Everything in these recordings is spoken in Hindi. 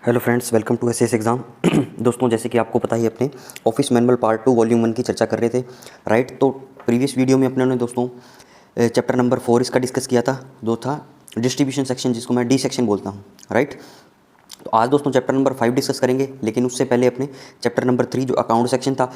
Hello friends, welcome to SS exam. दोस्तों, जैसे कि आपको पता ही अपने ऑफिस मैनुअल पार्ट 2 वॉल्यूम 1 की चर्चा कर रहे थे, राइट। तो प्रीवियस वीडियो में अपने ने दोस्तों चैप्टर नंबर 4 इसका डिस्कस किया था, जो था डिस्ट्रीब्यूशन सेक्शन, जिसको मैं डी सेक्शन बोलता हूँ, राइट। तो आज दोस्तों चैप्टर नंबर 5 डिस्कस करेंगे, लेकिन उससे पहले अपने चैप्टर नंबर 3 जो अकाउंट सेक्शन था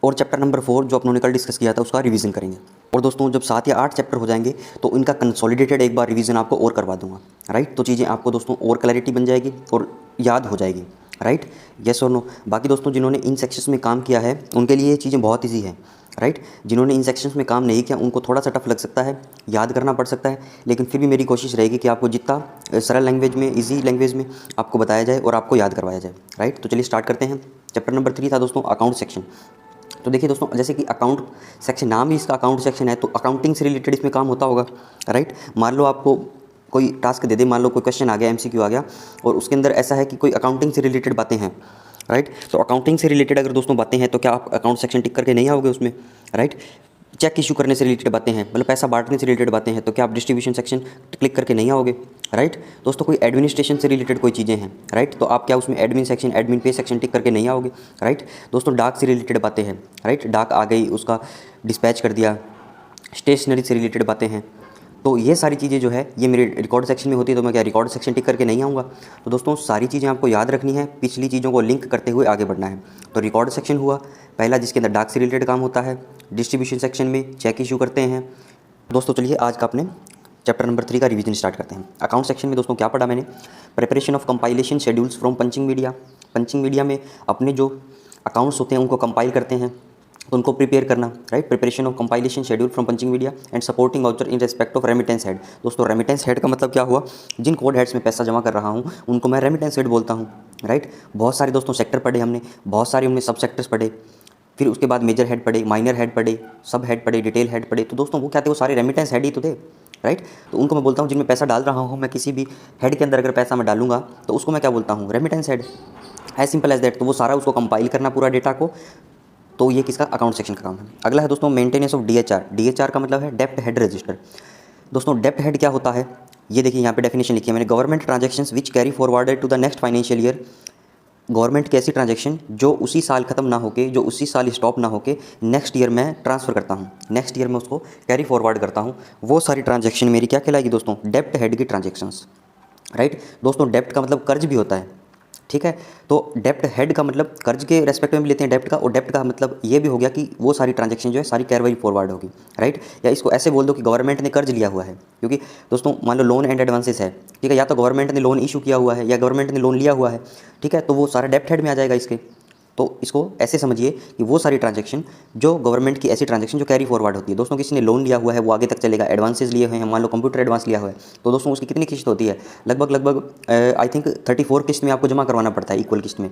और चैप्टर नंबर 4 जो अपनों ने कल डिस्कस किया था उसका रिवीजन करेंगे। और दोस्तों जब 7 या 8 चैप्टर हो जाएंगे तो इनका कंसोलिडेटेड एक बार रिवीजन आपको और करवा दूंगा, राइट। तो चीज़ें आपको दोस्तों और क्लैरिटी बन जाएगी और याद हो जाएगी, राइट। यस और नो। बाकी दोस्तों जिन्होंने इन सेक्शंस में काम किया है उनके लिए ये चीज़ें बहुत ईजी है, राइट। जिन्होंने इन सेक्शंस में काम नहीं किया उनको थोड़ा सा टफ लग सकता है, याद करना पड़ सकता है, लेकिन फिर भी मेरी कोशिश रहेगी कि आपको जितना सरल लैंग्वेज में, ईजी लैंग्वेज में आपको बताया जाए और आपको याद करवाया जाए, राइट। तो चलिए स्टार्ट करते हैं। चैप्टर नंबर 3 था दोस्तों अकाउंट सेक्शन। तो देखिए दोस्तों, जैसे कि अकाउंट सेक्शन, नाम ही इसका अकाउंट सेक्शन है, तो अकाउंटिंग से रिलेटेड इसमें काम होता होगा, राइट। मान लो आपको कोई टास्क दे दे, मान लो कोई क्वेश्चन आ गया, एमसीक्यू आ गया, और उसके अंदर ऐसा है कि कोई अकाउंटिंग से रिलेटेड बातें हैं, राइट। तो अकाउंटिंग से रिलेटेड अगर दोस्तों बातें हैं तो क्या आप अकाउंट सेक्शन टिक करके नहीं आओगे उसमें, राइट। चेक इशू करने से रिलेटेड बातें हैं, मतलब पैसा बांटने से रिलेटेड बातें हैं, तो क्या आप डिस्ट्रीब्यूशन सेक्शन क्लिक करके नहीं आओगे, राइट। दोस्तों कोई एडमिनिस्ट्रेशन से रिलेटेड कोई चीज़ें हैं, राइट, तो आप क्या उसमें एडमिन सेक्शन, एडमिन पे सेक्शन टिक करके नहीं आओगे, राइट। दोस्तों डाक से रिलेटेड बातें हैं, राइट, डाक आ गई, उसका डिस्पैच कर दिया, स्टेशनरी से रिलेटेड बातें हैं, तो ये सारी चीज़ें जो है ये मेरे रिकॉर्ड सेक्शन में होती है, तो मैं क्या रिकॉर्ड सेक्शन टिक करके नहीं आऊँगा। तो दोस्तों सारी चीज़ें आपको याद रखनी है, पिछली चीज़ों को लिंक करते हुए आगे बढ़ना है। तो रिकॉर्ड सेक्शन हुआ पहला, जिसके अंदर डाक से रिलेटेड काम होता है। डिस्ट्रीब्यूशन सेक्शन में चेक इशू करते हैं। दोस्तों चलिए आज का अपने चैप्टर नंबर 3 का रिवीजन स्टार्ट करते हैं। अकाउंट सेक्शन में दोस्तों क्या पढ़ा मैंने? Preparation of compilation schedules from punching media. Punching media में अपने जो अकाउंट्स होते हैं उनको कंपाइल करते हैं, तो उनको प्रिपेयर करना, right. Preparation of compilation schedule from punching media and supporting voucher in respect of remittance head. दोस्तों रेमिटेंस हेड का मतलब क्या हुआ? जिन कोड हेड्स में पैसा जमा कर रहा हूँ उनको मैं रेमिटेंस हेड बोलता हूँ, राइट। बहुत सारे दोस्तों सेक्टर पढ़े हमने, बहुत सारे हमने सब सेक्टर्स पढ़े, फिर उसके बाद मेजर हेड पढ़े, माइनर हेड पढ़े, सब हेड पढ़े, डिटेल हेड पढ़े। तो दोस्तों वो क्या थे? वो सारे रेमिटेंस हेड ही तो थे, राइट। तो उनको मैं बोलता हूँ जिनमें पैसा डाल रहा हूँ मैं, किसी भी हेड के अंदर अगर पैसा मैं डालूंगा तो उसको मैं क्या बोलता हूँ? Remittance head, as simple as that. तो वो सारा उसको कंपाइल करना पूरा डेटा को, तो ये किसका? अकाउंट सेक्शन का काम है। अगला है दोस्तों मेंटेनेंस ऑफ डीएचआर। डीएचआर का मतलब है डेप्ट हेड रजिस्टर। दोस्तों डेप्ट हेड क्या होता है? ये देखिए यहाँ पे डेफिनेशन लिखी है मैंने, government transactions which carry forwarded to the next financial year. Government की ऐसी ट्रांजैक्शन जो उसी साल खत्म ना होके, जो उसी साल स्टॉप ना होके नेक्स्ट ईयर में ट्रांसफ़र करता हूँ, नेक्स्ट ईयर में उसको कैरी फॉरवर्ड करता हूँ, वो सारी ट्रांजैक्शन मेरी क्या कहलाएगी दोस्तों? डेप्ट हेड की ट्रांजैक्शंस, राइट। दोस्तों डेप्ट का मतलब कर्ज भी होता है, ठीक है। तो डेप्ट हेड का मतलब कर्ज के रेस्पेक्ट में भी लेते हैं डेप्ट का, और डेप्ट का मतलब ये भी हो गया कि वो सारी ट्रांजैक्शन जो है सारी कैरवाई फॉरवर्ड होगी, राइट। या इसको ऐसे बोल दो कि गवर्नमेंट ने कर्ज लिया हुआ है, क्योंकि दोस्तों मान लो लोन एंड एडवांसेस है, ठीक है, या तो गवर्नमेंट ने लोन इशू किया हुआ है या गवर्नमेंट ने लोन लिया हुआ है, ठीक है, तो वो सारा डेप्ट हेड में आ जाएगा इसके। तो इसको ऐसे समझिए कि वो सारी ट्रांजैक्शन जो गवर्नमेंट की, ऐसी ट्रांजैक्शन जो कैरी फॉरवर्ड होती है। दोस्तों किसी ने लोन लिया हुआ है वो आगे तक चलेगा, एडवांसेस लिए हुए हैं, मान लो कंप्यूटर एडवांस लिया हुआ है, तो दोस्तों उसकी कितनी किस्त होती है? लगभग आई थिंक 34 किस्त में आपको जमा करवाना पड़ता है, इक्वल किस्त में,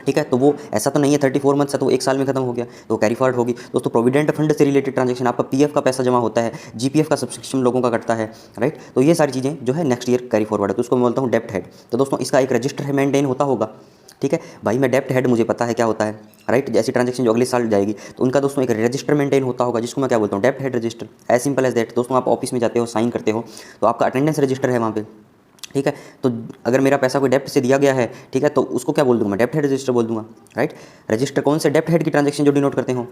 ठीक है। तो वो ऐसा तो नहीं है 34 मंथ से तो एक साल में खत्म हो गया, तो कैरी फॉरवर्ड होगी। दोस्तों प्रोविडेंट फंड से रिलेटेड ट्रांजैक्शन, आपका पीएफ का पैसा जमा होता है, जीपीएफ का सब्सक्रिप्शन लोगों का कटता है, राइट। तो ये सारी चीज़ें जो है नेक्स्ट ईयर कैरी फॉरवर्ड है, तो उसको मैं बोलता हूँ डेप्ट हेड। तो दोस्तों इसका एक रजिस्टर है, मेंटेन होता होगा, ठीक है भाई। मैं डेप्ट हेड मुझे पता है क्या होता है, राइट। जैसी ट्रांजैक्शन जो अगले साल जाएगी तो उनका दोस्तों एक रजिस्टर मेंटेन होता होगा, जिसको मैं क्या बोलता हूँ? Dept head register, as simple as that. दोस्तों आप ऑफिस में जाते हो, साइन करते हो, तो आपका अटेंडेंस रजिस्टर है वहाँ पे, ठीक है। तो अगर मेरा पैसा कोई डेप्ट से दिया गया है, ठीक है, तो उसको क्या बोल दूँगा? मैं डेप्ट हेड रजिस्टर बोल दूँगा, राइट। रजिस्टर कौन से? डेप्ट हेड की ट्रांजैक्शन जो डिनोट करते हो।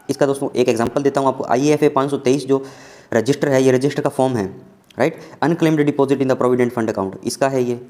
इसका दोस्तों एक एग्जांपल देता हूँ आपको, IAFA 523 जो रजिस्टर है, ये रजिस्टर का फॉर्म है, right. Unclaimed deposit in the provident fund account, इसका है ये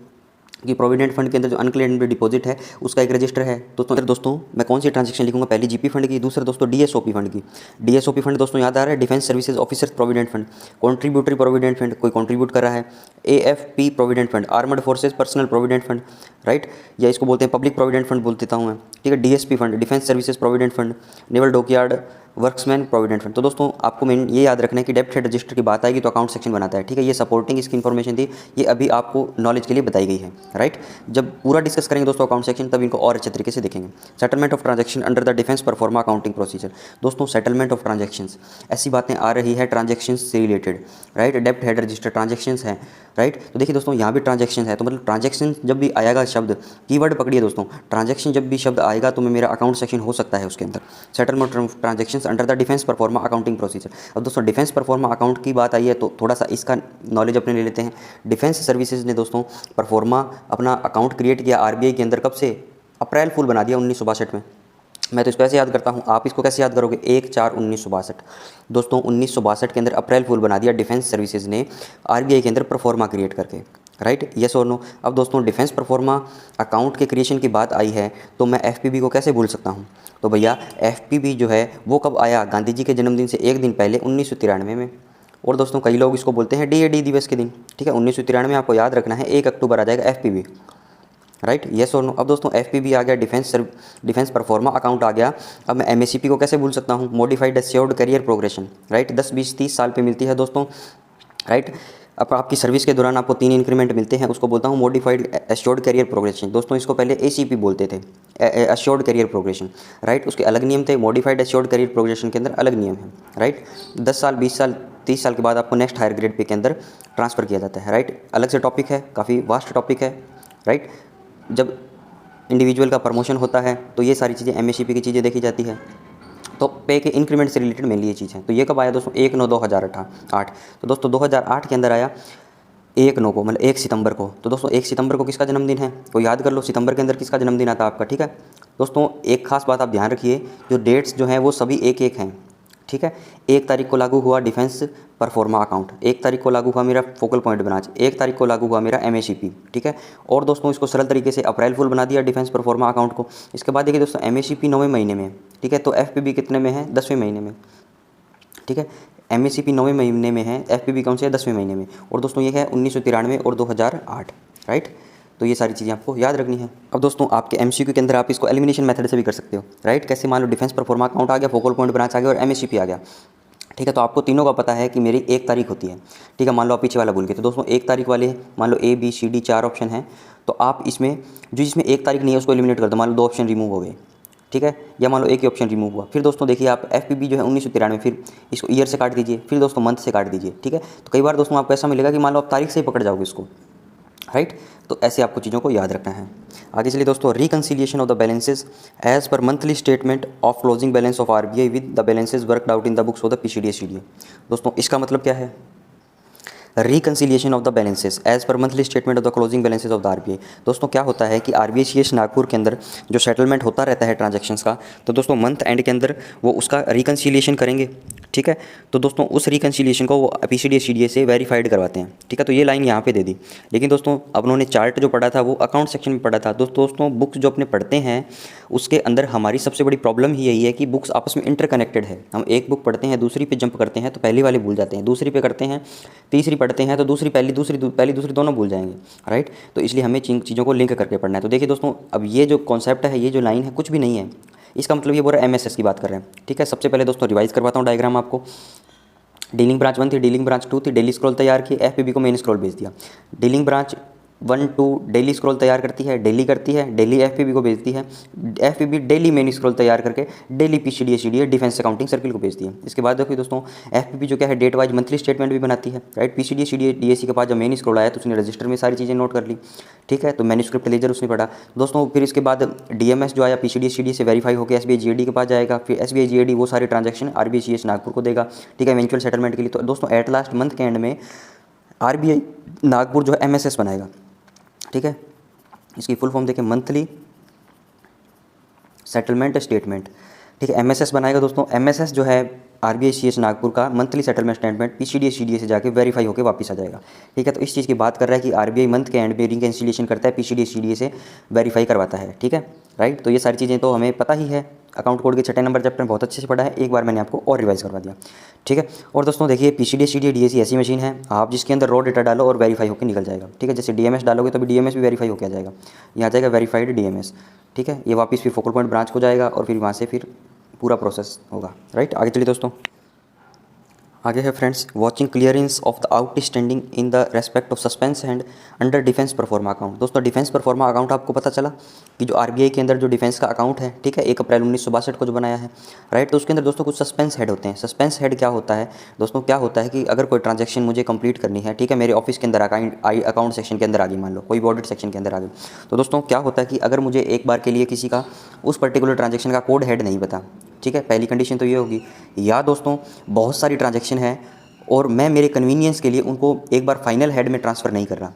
कि प्रोविडेंट फंड के अंदर जो अनक्लेम्ड डिपॉजिट है उसका एक रजिस्टर है। दोस्तों मैं कौन सी ट्रांजैक्शन लिखूंगा? पहली जीपी फंड की, दूसरा दोस्तों डीएसओपी फंड की। डीएसओपी फंड दोस्तों याद आ रहा है, defence services officers provident fund. Contributory provident fund, कोई कॉन्ट्रीब्यूट कर रहा है। AFP provident fund, armed forces personal provident fund, right, या इसको बोलते हैं पब्लिक प्रोविडेंट फंड बोल देता हूँ मैं, ठीक है। DSP fund, defence services provident fund, naval dockyard workmen provident fund. तो दोस्तों आपको मेन ये याद रखना है कि डेप्ट हेड रजिस्टर की बात आएगी तो अकाउंट सेक्शन बनाता है, ठीक है। ये सपोर्टिंग इसकी इन्फॉर्मेशन थी, ये अभी आपको नॉलेज के लिए बताई गई है, राइट। जब पूरा डिस्कस करेंगे दोस्तों अकाउंट सेक्शन तब इनको और अच्छे तरीके से देखेंगे। Settlement of transaction under the defence pro forma accounting procedure. दोस्तों सेटलमेंट ऑफ ट्रांजैक्शंस, ऐसी बातें आ रही है ट्रांजैक्शंस से रिलेटेड, राइट। डेप्ट हेड रजिस्टर ट्रांजैक्शंस है, राइट। तो देखिए दोस्तों यहाँ भी ट्रांजैक्शन है, तो मतलब ट्रांजैक्शन जब भी आएगा शब्द, कीवर्ड पकड़िए दोस्तों, ट्रांजैक्शन जब भी शब्द आएगा तो मेरा अकाउंट सेक्शन हो सकता है उसके अंदर। Settlement of transaction operations under the defence pro forma accounting procedure. अब दोस्तों डिफेंस परफॉर्मा अकाउंट की बात आई है तो थोड़ा सा इसका नॉलेज अपने ले लेते हैं। डिफेंस सर्विसेज ने दोस्तों परफॉर्मा अपना अकाउंट क्रिएट किया आरबीआई के अंदर, कब से? अप्रैल फूल बना दिया 1962 में। मैं तो इसको ऐसे याद करता हूँ, आप इसको कैसे याद करोगे? 1/4/1962। दोस्तों 1962 के अंदर अप्रैल फूल बना दिया डिफेंस सर्विसेज ने आरबीआई के अंदर परफॉर्मा क्रिएट करके, राइट? यस और नो? अब दोस्तों डिफेंस परफॉर्मा अकाउंट के क्रिएशन की बात आई है तो मैं एफपीबी को कैसे भूल सकता हूँ? तो भैया एफपीबी जो है वो कब आया? गांधी जी के जन्मदिन से एक दिन पहले 1993 में। और दोस्तों कई लोग इसको बोलते हैं डीएडी दिवस के दिन, ठीक है? 1993 आपको याद रखना है, 1 अक्टूबर आ जाएगा एफपीबी, राइट? यस और नो? अब दोस्तों एफपीबी आ गया, डिफेंस परफॉर्मा अकाउंट आ गया। अब मैं एमएससीपी को कैसे भूल सकता हूँ? Modified assured career progression, right? 10, 20, 30 साल पे मिलती है दोस्तों, राइट? अब आपकी सर्विस के दौरान आपको 3 इंक्रीमेंट मिलते हैं, उसको बोलता हूँ मॉडिफाइड एश्योर्ड करियर प्रोग्रेशन। दोस्तों इसको पहले एसीपी बोलते थे, एश्योर्ड करियर प्रोग्रेशन, राइट? उसके अलग नियम थे, मॉडिफाइड एश्योर्ड करियर प्रोग्रेशन के अंदर अलग नियम है, राइट? 10 साल, 20 साल, 30 साल के बाद आपको नेक्स्ट हायर ग्रेड पे के अंदर ट्रांसफ़र किया जाता है, राइट? अलग से टॉपिक है, काफ़ी वास्ट टॉपिक है, राइट? जब इंडिविजुअल का प्रमोशन होता है तो ये सारी चीज़ें एमएससीपी की चीज़ें देखी जाती है। तो पे के इंक्रीमेंट से रिलेटेड मेनली ये चीज़ है। तो ये कब आया दोस्तों? 1/9/2008। तो दोस्तों 2008 के अंदर आया 1/9 को, मतलब 1 सितंबर को। तो दोस्तों 1 सितंबर को किसका जन्मदिन है? तो याद कर लो, सितंबर के अंदर किसका जन्मदिन आता है आपका, ठीक है? दोस्तों एक खास बात आप ध्यान रखिए, जो डेट्स जो हैं वो सभी एक एक हैं, ठीक है? 1 तारीख को लागू हुआ डिफेंस परफॉर्मा अकाउंट, 1 तारीख को लागू हुआ मेरा फोकल पॉइंट ब्रांच, 1 तारीख को लागू हुआ मेरा एमएससीपी, ठीक है? और दोस्तों इसको सरल तरीके से अप्रैल फूल बना दिया डिफेंस परफॉर्मा अकाउंट को। इसके बाद देखिए दोस्तों एमएससीपी 9वें महीने में, ठीक है? तो एफपीबी कितने में है? 10वें महीने में, ठीक है? एमएससीपी 9वें महीने में है, एफपीबी कौन से है? 10वें महीने में। और दोस्तों ये है 1993 और 2008, राइट? तो ये सारी चीज़ें आपको याद रखनी है। अब दोस्तों आपके एमसीक्यू के अंदर आप इसको एलिमिनेशन मेथड से भी कर सकते हो, राइट? कैसे? मान लो डिफेंस परफॉर्मा अकाउंट आ गया, फोकल पॉइंट ब्रांच आ गया और एमएससीपी आ गया, ठीक है? तो आपको तीनों का पता है कि मेरी 1 तारीख होती है, ठीक है? मान लो आप पीछे वाला भूल गए, तो दोस्तों 1 तारीख वाले मान लो A B C D 4 option हैं, तो आप इसमें जो जिसमें 1 तारीख नहीं है उसको एलिमिनेट कर दो, मान लो 2 ऑप्शन रिमूव हो गए, ठीक है? या मान लो एक ही ऑप्शन रिमूव हुआ। फिर दोस्तों देखिए आप एफपीबी जो है 1993, फिर इसको ईयर से काट दीजिए, फिर दोस्तों मंथ से काट दीजिए, ठीक है? तो कई बार दोस्तों आपको ऐसा मिलेगा कि मान लो आप तारीख से ही पकड़ जाओगे इसको, राइट? तो ऐसे आपको चीज़ों को याद रखना है। आगे चलिए दोस्तों, reconciliation of the balances as per monthly statement of closing balance of RBI with the balances worked out in the books of the PCDS CDA. दोस्तों इसका मतलब क्या है? Reconciliation of the balances as per monthly statement of the closing balances of the RBI. दोस्तों क्या होता है कि आरबीआई सीएस नागपुर के अंदर जो सेटलमेंट होता रहता है ट्रांजैक्शंस का, तो दोस्तों मंथ एंड के अंदर वो उसका रिकन्सिलिएशन करेंगे, ठीक है? तो दोस्तों उस रिकन्सिलिएशन को वो पीसीडीएस सीडीए से वेरीफाइड करवाते हैं, ठीक है? तो ये लाइन यहाँ पे दे दी। लेकिन दोस्तों अब उन्होंने चार्ट जो पढ़ा था वो अकाउंट सेक्शन में पढ़ा था। दोस्तों बुक्स जो अपने पढ़ते हैं उसके अंदर हमारी सबसे बड़ी प्रॉब्लम ही यही है कि बुक्स आपस में इंटरकनेक्टेड है। हम एक बुक पढ़ते हैं, दूसरी पे जंप करते हैं तो पहली वाली भूल जाते हैं, दूसरी पे करते हैं, तीसरी पढ़ते हैं तो दूसरी पहली दूसरी दोनों भूल जाएंगे, राइट? तो इसलिए हमें चीज़ों को लिंक करके पढ़ना है। तो देखिए दोस्तों अब ये जो कॉन्सेप्ट है, ये जो लाइन है कुछ भी नहीं है, इसका मतलब ये बोल रहा है एमएसएस की बात कर रहे हैं, ठीक है? सबसे पहले दोस्तों रिवाइज करवाता हूँ डायग्राम आपको। डीलिंग ब्रांच 1 थी, डीलिंग ब्रांच 2 थी, डेली स्क्रॉल तैयार की, एफपीबी को मेन स्क्रॉल भेज दिया। डीलिंग ब्रांच 1, 2 डेली स्क्रॉल तैयार करती है, डेली करती है, डेली एफपीबी को भेजती है, एफपीबी डेली मेन स्क्रॉल तैयार करके daily PCDS CDA defence accounting circle को भेजती है। इसके बाद देखिए दोस्तों एफपीबी जो क्या है डेट वाइज मंथली स्टेटमेंट भी बनाती है, राइट? पीसीडीएस सीडीए डीएसी के पास जब मेन स्क्रॉल आया तो उसने रजिस्टर में सारी चीज़ें नोट कर ली, ठीक है? तो मैन्युस्क्रिप्ट लेजर उसने पढ़ा दोस्तों। फिर इसके बाद डीएमएस जो आया पीसीडीएस सीडीए से वेरीफाई होकर एसबीआई जीएडी के पास जाएगा, फिर एसबीआई जीएडी वो सारे ट्रांजैक्शन आरबीआई सीएस नागपुर को देगा, ठीक है? इवेंचुअल सेटलमेंट के लिए। तो दोस्तों एट लास्ट मंथ के एंड में आरबीआई नागपुर जो है एमएसएस बनाएगा, ठीक है? इसकी फुल फॉर्म देखिए मंथली सेटलमेंट स्टेटमेंट, ठीक है? एमएसएस बनाएगा दोस्तों। एमएसएस जो है आरबीआई सीएस नागपुर का मंथली सेटलमेंट स्टेटमेंट पीसीडीएस सीडीए से जाके वेरीफाई होकर वापस आ जाएगा, ठीक है? तो इस चीज़ की बात कर रहा है कि आरबीआई मंथ के एंड में रिकन्सिलिएशन करता है, पीसीडीएस सीडीए से वेरीफाई करवाता है, ठीक है? राइट? तो ये सारी चीज़ें तो हमें पता ही है, अकाउंट कोड के 6 नंबर चैप्टर में बहुत अच्छे से पढ़ा है, एक बार मैंने आपको और रिवाइज करवा दिया, ठीक है? और दोस्तों देखिए पीसीडीएस सीडीए डीएसी ऐसी मशीन है आप जिसके अंदर रॉ डेटा डालो और वेरीफाई होकर निकल जाएगा, ठीक है? जैसे डीएमएस डालोगे तो भी डीएमएस भी वेरीफाई होकर आ जाएगा, यहाँ आ जाएगा वेरीफाइड डीएमएस, ठीक है? ये वापस फिर फोकल पॉइंट ब्रांच को जाएगा और फिर वहाँ से फिर पूरा प्रोसेस होगा, राइट? आगे चलिए दोस्तों, आगे है friends watching clearance of the outstanding in the respect of suspense and under defence pro forma account. दोस्तों डिफेंस परफॉर्मा अकाउंट आपको पता चला कि जो आरबीआई के अंदर जो डिफेंस का अकाउंट है, ठीक है, 1 अप्रैल 1962 को जो बनाया है, राइट? तो उसके अंदर दोस्तों कुछ सस्पेंस हेड होते हैं। सस्पेंस हेड क्या होता है दोस्तों? क्या होता है कि अगर कोई ट्रांजैक्शन मुझे कंप्लीट करनी है, ठीक है, मेरे ऑफिस के अंदर अकाउंट सेक्शन के अंदर आ गई, मान लो कोई ऑडिट सेक्शन के अंदर आ गई, तो दोस्तों क्या होता है कि अगर मुझे एक बार के लिए किसी का उस पर्टिकुलर ट्रांजैक्शन का कोड हेड नहीं पता, ठीक है, पहली कंडीशन तो ये होगी। या दोस्तों बहुत सारी ट्रांजैक्शन है और मैं मेरे कन्वीनियंस के लिए उनको एक बार फाइनल हेड में ट्रांसफ़र नहीं कर रहा,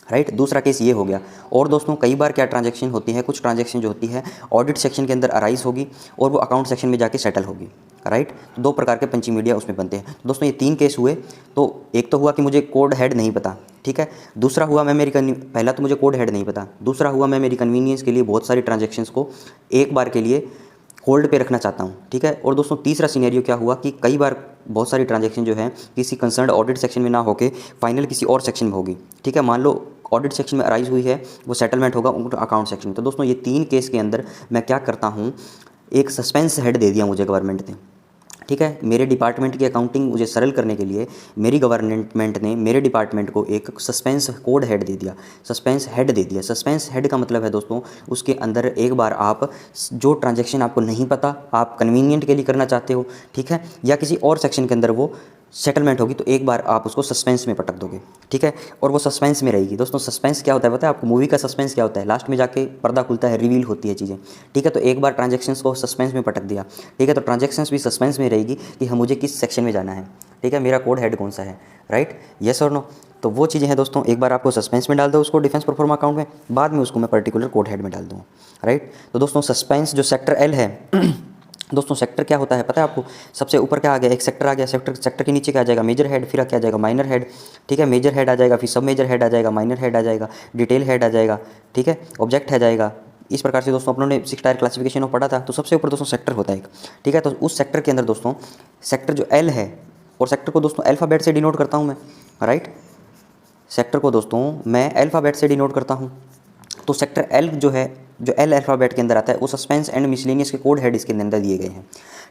राइट। दूसरा केस ये हो गया। और दोस्तों कई बार क्या ट्रांजैक्शन होती है, कुछ ट्रांजैक्शन जो होती है ऑडिट सेक्शन के अंदर अराइज होगी और वो अकाउंट सेक्शन में जाके सेटल होगी, राइट। तो दो प्रकार के पंची मीडिया उसमें बनते हैं। तो दोस्तों ये 3 केस हुए। तो एक तो हुआ कि मुझे कोड हेड नहीं पता, ठीक है। दूसरा हुआ मैं पहला तो मुझे कोड हेड नहीं पता, दूसरा हुआ मैं मेरी कन्वीनियंस के लिए बहुत सारी ट्रांजैक्शंस को एक बार के लिए होल्ड पे रखना चाहता हूँ, ठीक है। और दोस्तों तीसरा सिनेरियो क्या हुआ कि कई बार बहुत सारी ट्रांजैक्शन जो है किसी कंसर्न ऑडिट सेक्शन में ना होके फाइनल किसी और सेक्शन में होगी, ठीक है। मान लो ऑडिट सेक्शन में अराइज हुई है, वो सेटलमेंट होगा अकाउंट सेक्शन में। तो दोस्तों ये 3 केस के अंदर मैं क्या करता हूँ, एक सस्पेंस हेड दे दिया मुझे गवर्नमेंट ने, ठीक है। मेरे डिपार्टमेंट की अकाउंटिंग मुझे सरल करने के लिए मेरी गवर्नमेंट ने मेरे डिपार्टमेंट को एक सस्पेंस कोड हेड दे दिया, सस्पेंस हेड दे दिया। सस्पेंस हेड का मतलब है दोस्तों उसके अंदर एक बार आप जो ट्रांजैक्शन आपको नहीं पता, आप कन्वीनियंट के लिए करना चाहते हो, ठीक है, या किसी और सेक्शन के अंदर वो सेटलमेंट होगी, तो एक बार आप उसको सस्पेंस में पटक दोगे, ठीक है। और वो सस्पेंस में रहेगी। दोस्तों सस्पेंस क्या होता है पता है आपको? मूवी का सस्पेंस क्या होता है? लास्ट में जाके पर्दा खुलता है, रिवील होती है चीज़ें, ठीक है। तो एक बार ट्रांजैक्शंस को सस्पेंस में पटक दिया, ठीक है, तो ट्रांजैक्शंस भी सस्पेंस में रहेगी कि हम मुझे किस सेक्शन में जाना है, ठीक है, मेरा कोड हेड कौन सा है, राइट, यस और नो। तो वो चीज़ें हैं दोस्तों, एक बार आपको सस्पेंस में डाल दो उसको डिफेंस परफॉर्मा अकाउंट में, बाद में उसको मैं पर्टिकुलर कोड हेड में डाल दूँ, राइट। तो दोस्तों सस्पेंस जो सेक्टर एल है दोस्तों सेक्टर क्या होता है पता है आपको? सबसे ऊपर क्या आ गया, एक सेक्टर आ गया, सेक्टर के नीचे क्या आ जाएगा, मेजर हेड, फिर क्या आ जाएगा, माइनर हेड, ठीक है। मेजर हेड आ जाएगा, फिर सब मेजर हेड आ जाएगा, माइनर हेड आ जाएगा, डिटेल हेड आ जाएगा, ठीक है, ऑब्जेक्ट आ जाएगा। इस प्रकार से दोस्तों अपनों ने 6 टायर क्लासिफिकेशन में पढ़ा था। तो सबसे ऊपर दोस्तों सेक्टर होता है एक, ठीक है। तो उस सेक्टर के अंदर दोस्तों सेक्टर जो एल है, और सेक्टर को दोस्तों अल्फ़ाबेट से डिनोट करता हूँ मैं, राइट। सेक्टर को दोस्तों मैं अल्फ़ाबेट से डिनोट करता हूँ। तो सेक्टर एल जो है, जो एल अल्फ़ाबेट के अंदर आता है, वो सस्पेंस एंड मिसलेनियस के कोड हेड इसके अंदर दिए गए हैं,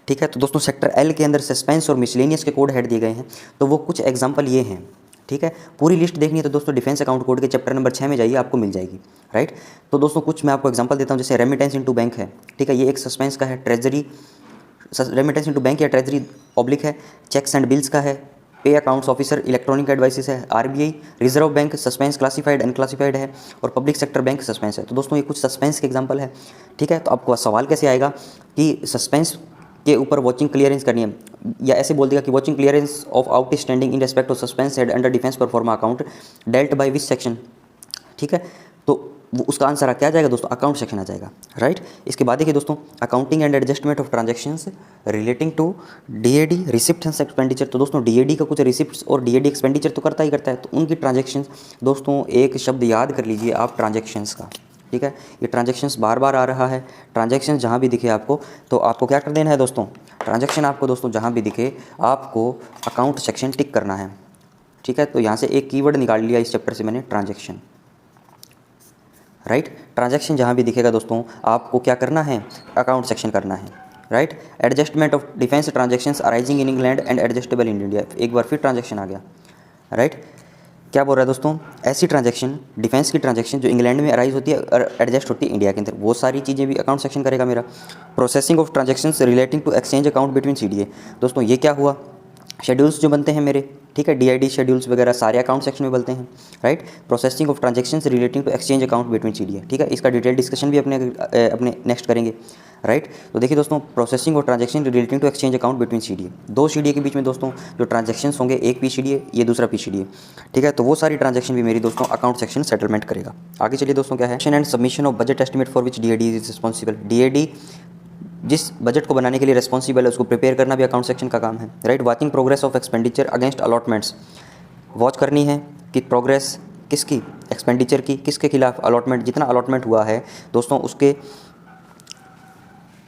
ठीक है। तो दोस्तों सेक्टर एल के अंदर सस्पेंस और मिसलेनियस के कोड हेड दिए गए हैं। तो वो कुछ एग्जांपल ये हैं, ठीक है। पूरी लिस्ट देखनी है तो दोस्तों डिफेंस अकाउंट कोड के चैप्टर नंबर 6 में जाइए, आपको मिल जाएगी, राइट। तो दोस्तों कुछ मैं आपको एग्जांपल देता हूँ, जैसे रेमिटेंस इनटू बैंक है, ठीक है, ये एक सस्पेंस का है। ट्रेजरी रेमिटेंस इनटू बैंक या ट्रेजरी ऑब्लिक है। चेक्स एंड बिल्स का है। पे अकाउंट्स ऑफिसर इलेक्ट्रॉनिक एडवाइसेस है। RBI reserve bank suspense classified unclassified है। और पब्लिक सेक्टर बैंक सस्पेंस है। तो दोस्तों ये कुछ सस्पेंस के एग्जांपल है, ठीक है। तो आपको सवाल कैसे आएगा कि सस्पेंस के ऊपर वॉचिंग क्लियरेंस करनी है, या ऐसे बोल देगा कि watching clearance of outstanding in respect of suspense head under defence pro forma account dealt by which section, ठीक है। तो वो उसका आंसर क्या आ जाएगा दोस्तों? अकाउंट सेक्शन आ जाएगा, राइट। इसके बाद देखिए दोस्तों accounting and adjustment of transactions relating to DAD receipt and expenditure. तो दोस्तों डीएडी का कुछ रिसिप्ट्स और डीएडी एक्सपेंडिचर तो करता ही करता है। तो उनकी ट्रांजैक्शंस दोस्तों एक शब्द याद कर लीजिए आप, ट्रांजैक्शंस का, ठीक है। ये ट्रांजैक्शंस बार बार आ रहा है। ट्रांजैक्शन जहाँ भी दिखे आपको, तो आपको क्या कर देना है दोस्तों? ट्रांजैक्शन आपको दोस्तों जहाँ भी दिखे आपको अकाउंट सेक्शन टिक करना है, ठीक है। तो यहाँ से एक कीवर्ड निकाल लिया इस चैप्टर से मैंने, ट्रांजैक्शन, राइट। ट्रांजैक्शन जहाँ भी दिखेगा दोस्तों आपको क्या करना है? अकाउंट सेक्शन करना है, right. Adjustment of defence transactions arising in England and adjustable in India, एक बार फिर ट्रांजैक्शन आ गया, राइट। क्या बोल रहा है दोस्तों? ऐसी ट्रांजैक्शन, डिफेंस की ट्रांजैक्शन जो इंग्लैंड में अराइज होती है और एडजस्ट होती है इंडिया के अंदर, वो सारी चीज़ें भी अकाउंट सेक्शन करेगा मेरा। Processing of transactions relating to exchange account between CDA. दोस्तों ये क्या हुआ? शेड्यूल्स जो बनते हैं मेरे, ठीक है, डीआईडी शेड्यूल्स वगैरह सारे अकाउंट सेक्शन में बनते हैं, right. Processing of transactions relating to exchange account between CDA, ठीक है, इसका डिटेल डिस्कशन भी अपने नेक्स्ट करेंगे, राइट। तो देखिए दोस्तों processing of transaction relating to exchange account between CDA, दो सीडीए के बीच में दोस्तों जो ट्रांजैक्शंस होंगे, एक पीसीडीए ये दूसरा पीसीडीए, ठीक है। तो वो सारी ट्रांजैक्शन भी मेरी दोस्तों अकाउंट सेक्शन सेटलमेंट करेगा। आगे चलिए दोस्तों क्या है, and submission of budget estimate for which DAD is responsible. DAD जिस बजट को बनाने के लिए रिस्पॉन्सिबल है उसको प्रिपेयर करना भी अकाउंट सेक्शन का काम है, right. Watching progress of expenditure against allotments, watch करनी है कि प्रोग्रेस किसकी, एक्सपेंडिचर की, किसके खिलाफ, अलॉटमेंट, जितना अलॉटमेंट हुआ है दोस्तों उसके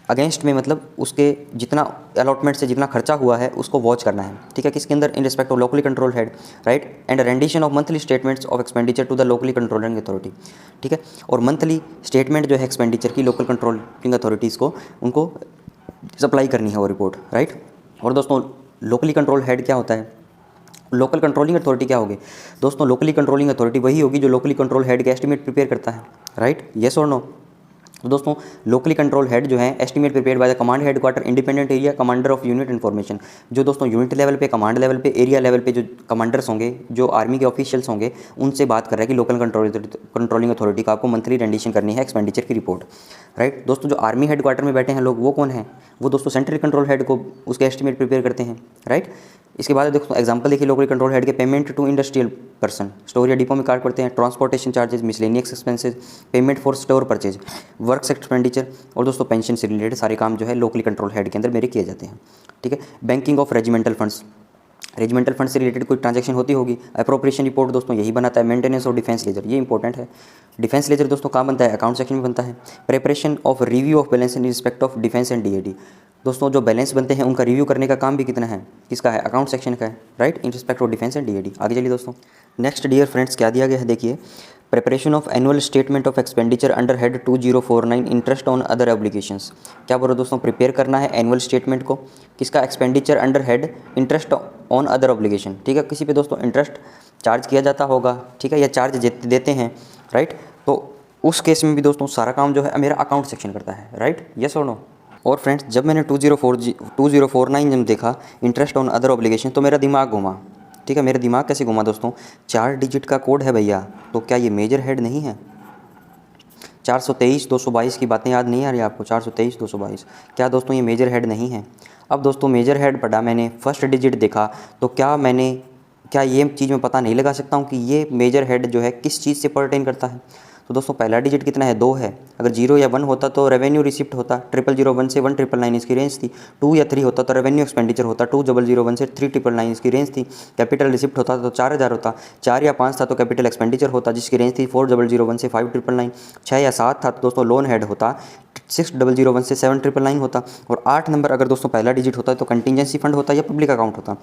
अगेंस्ट में, मतलब उसके जितना अलॉटमेंट से जितना खर्चा हुआ है उसको वॉच करना है, ठीक है, किसके अंदर? In respect of locally control head, right. And rendition of monthly statements of expenditure to the locally controlling authority, ठीक है। और मंथली स्टेटमेंट जो है एक्सपेंडिचर की लोकल कंट्रोलिंग अथॉरिटीज़ को उनको सप्लाई करनी है वो रिपोर्ट, राइट। और दोस्तों लोकली कंट्रोल हेड क्या होता है? लोकल कंट्रोलिंग अथॉरिटी क्या होगी दोस्तों? लोकली कंट्रोलिंग अथॉरिटी वही होगी जो लोकली कंट्रोल हेड का एस्टिमेट प्रिपेयर करता है, राइट, येस और नो। तो दोस्तों लोकली कंट्रोल हेड जो है estimate prepared by the command headquarter independent area commander of unit information. जो दोस्तों यूनिट लेवल पे, कमांड लेवल पे, एरिया लेवल पे जो कमांडर्स होंगे, जो आर्मी के ऑफिशियल्स होंगे, उनसे बात कर रहा है कि लोकल कंट्रोलिंग अथॉरिटी को आपको मंथली रेंडिशन करनी है एक्सपेंडिचर की रिपोर्ट। राइट दोस्तों, जो आर्मी हेडक्वार्टर में बैठे हैं लोग, वो कौन है? वो दोस्तों सेंट्रल कंट्रोल हेड को उसके एस्टीमेट प्रिपेयर करते हैं। राइट, इसके बाद दोस्तों एग्जांपल देखिए, लोकल कंट्रोल हेड के payment to industrial person, store या डिपो में कार्ड करते हैं, transportation charges, miscellaneous expenses, payment for store purchase, works expenditure और दोस्तों पेंशन से रिलेटेड सारे काम जो है लोकली कंट्रोल हेड के अंदर मेरे किए जाते हैं। ठीक है, banking of regimental funds, regimental fund से रिलेटेड कोई ट्रांजैक्शन होती होगी। अप्रोप्रिएशन रिपोर्ट दोस्तों यही बनाता है। मेंटेनेंस और डिफेंस लेजर, ये इंपॉर्टेंट है। डिफेंस लेजर दोस्तों कहाँ बनता है? अकाउंट सेक्शन में बनता है। Preparation of review of balance in respect of defence and DAD, दोस्तों जो बैलेंस बनते हैं उनका रिव्यू करने का काम भी कितना है? किसका है? अकाउंट सेक्शन का है। Right, in respect of defence and DAD. आगे चलिए दोस्तों, नेक्स्ट डियर फ्रेंड्स क्या दिया गया है देखिए, preparation of annual statement of expenditure under head 2049 interest on other obligations. क्या बोलो दोस्तों? प्रिपेयर करना है एनुअल स्टेटमेंट को, किसका? Expenditure under head interest on other obligation. ठीक है, किसी पे दोस्तों इंटरेस्ट चार्ज किया जाता होगा, ठीक है, या चार्ज देते हैं। राइट, तो उस केस में भी दोस्तों सारा काम जो है मेरा अकाउंट सेक्शन करता है। राइट, यस और नो? और फ्रेंड्स जब मैंने 2049 जब देखा इंटरेस्ट ऑन अदर ऑब्लिगेशन, तो मेरा दिमाग घुमा। ठीक है, मेरा दिमाग कैसे घुमा दोस्तों? 4 डिजिट का कोड है भैया, तो क्या ये मेजर हेड नहीं है? 423/222 की बातें याद नहीं आ रही आपको? 423/222 क्या दोस्तों ये मेजर हेड नहीं है? अब दोस्तों मेजर हेड पढ़ा मैंने, फर्स्ट डिजिट देखा, तो क्या ये चीज़ मैं पता नहीं लगा सकता हूँ कि ये मेजर हेड जो है किस चीज़ से पर्टेन करता है? तो दोस्तों पहला डिजिट कितना है? 2 है। अगर 0 या 1 होता तो रेवेन्यू रिसिप्ट होता, 0001 से 1999 इसकी रेंज थी। 2 या 3 होता तो रेवेन्यू एक्सपेंडिचर होता, 2001 से 3999 इसकी रेंज थी। कैपिटल रिसिप्ट होता तो 4000 होता, 4 या 5 था तो कैपिटल एक्सपेंडिचर होता जिसकी रेंज थी 4001 से 5999। 6 या 7 था तो दोस्तों लोन हेड होता, 6001 से 7999 होता। और 8 नंबर अगर दोस्तों पहला डिजिट होता है तो कंटिजेंसी फंड होता या पब्लिक अकाउंट होता।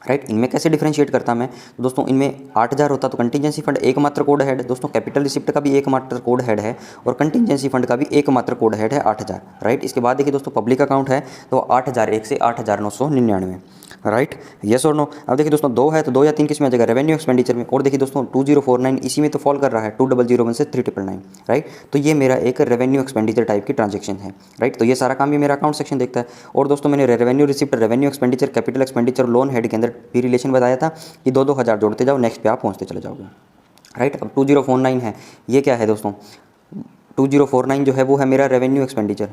राइट, इनमें कैसे डिफरेंशिएट करता मैं? तो दोस्तों इनमें 8000 होता तो कंटिजेंसी फंड एकमात्र कोड हेड, दोस्तों कैपिटल रिसिप्ट का भी एकमात्र कोड हेड है और कंटिजेंसी फंड का भी एकमात्र कोड हेड है 8000। राइट, इसके बाद देखिए दोस्तों पब्लिक अकाउंट है तो 8001 से 8999। राइट, यस और नो? अब देखिए दोस्तों 2 है तो 2 या 3 किस में आ जाएगा? रेवेन्यू एक्सपेंडिचर में। और देखिए दोस्तों 2049 इसी में तो फॉल कर रहा है, 2001 से 3999। राइट, तो ये मेरा एक रेवेन्यू एक्सपेंडिचर टाइप की ट्रांजेक्शन है। राइट, तो ये सारा काम भी मेरा अकाउंट सेक्शन देखता है। और दोस्तों मैंने revenue receipt, revenue expenditure, capital expenditure, loan head के अंदर भी रिलेशन बताया था कि 2-2 हज़ार जोड़ते जाओ, नेक्स्ट पे आप पहुँचते चले जाओगे। राइट, अब 2049 है, ये क्या है दोस्तों? 2049 जो है वो है मेरा रेवेन्यू एक्सपेंडिचर।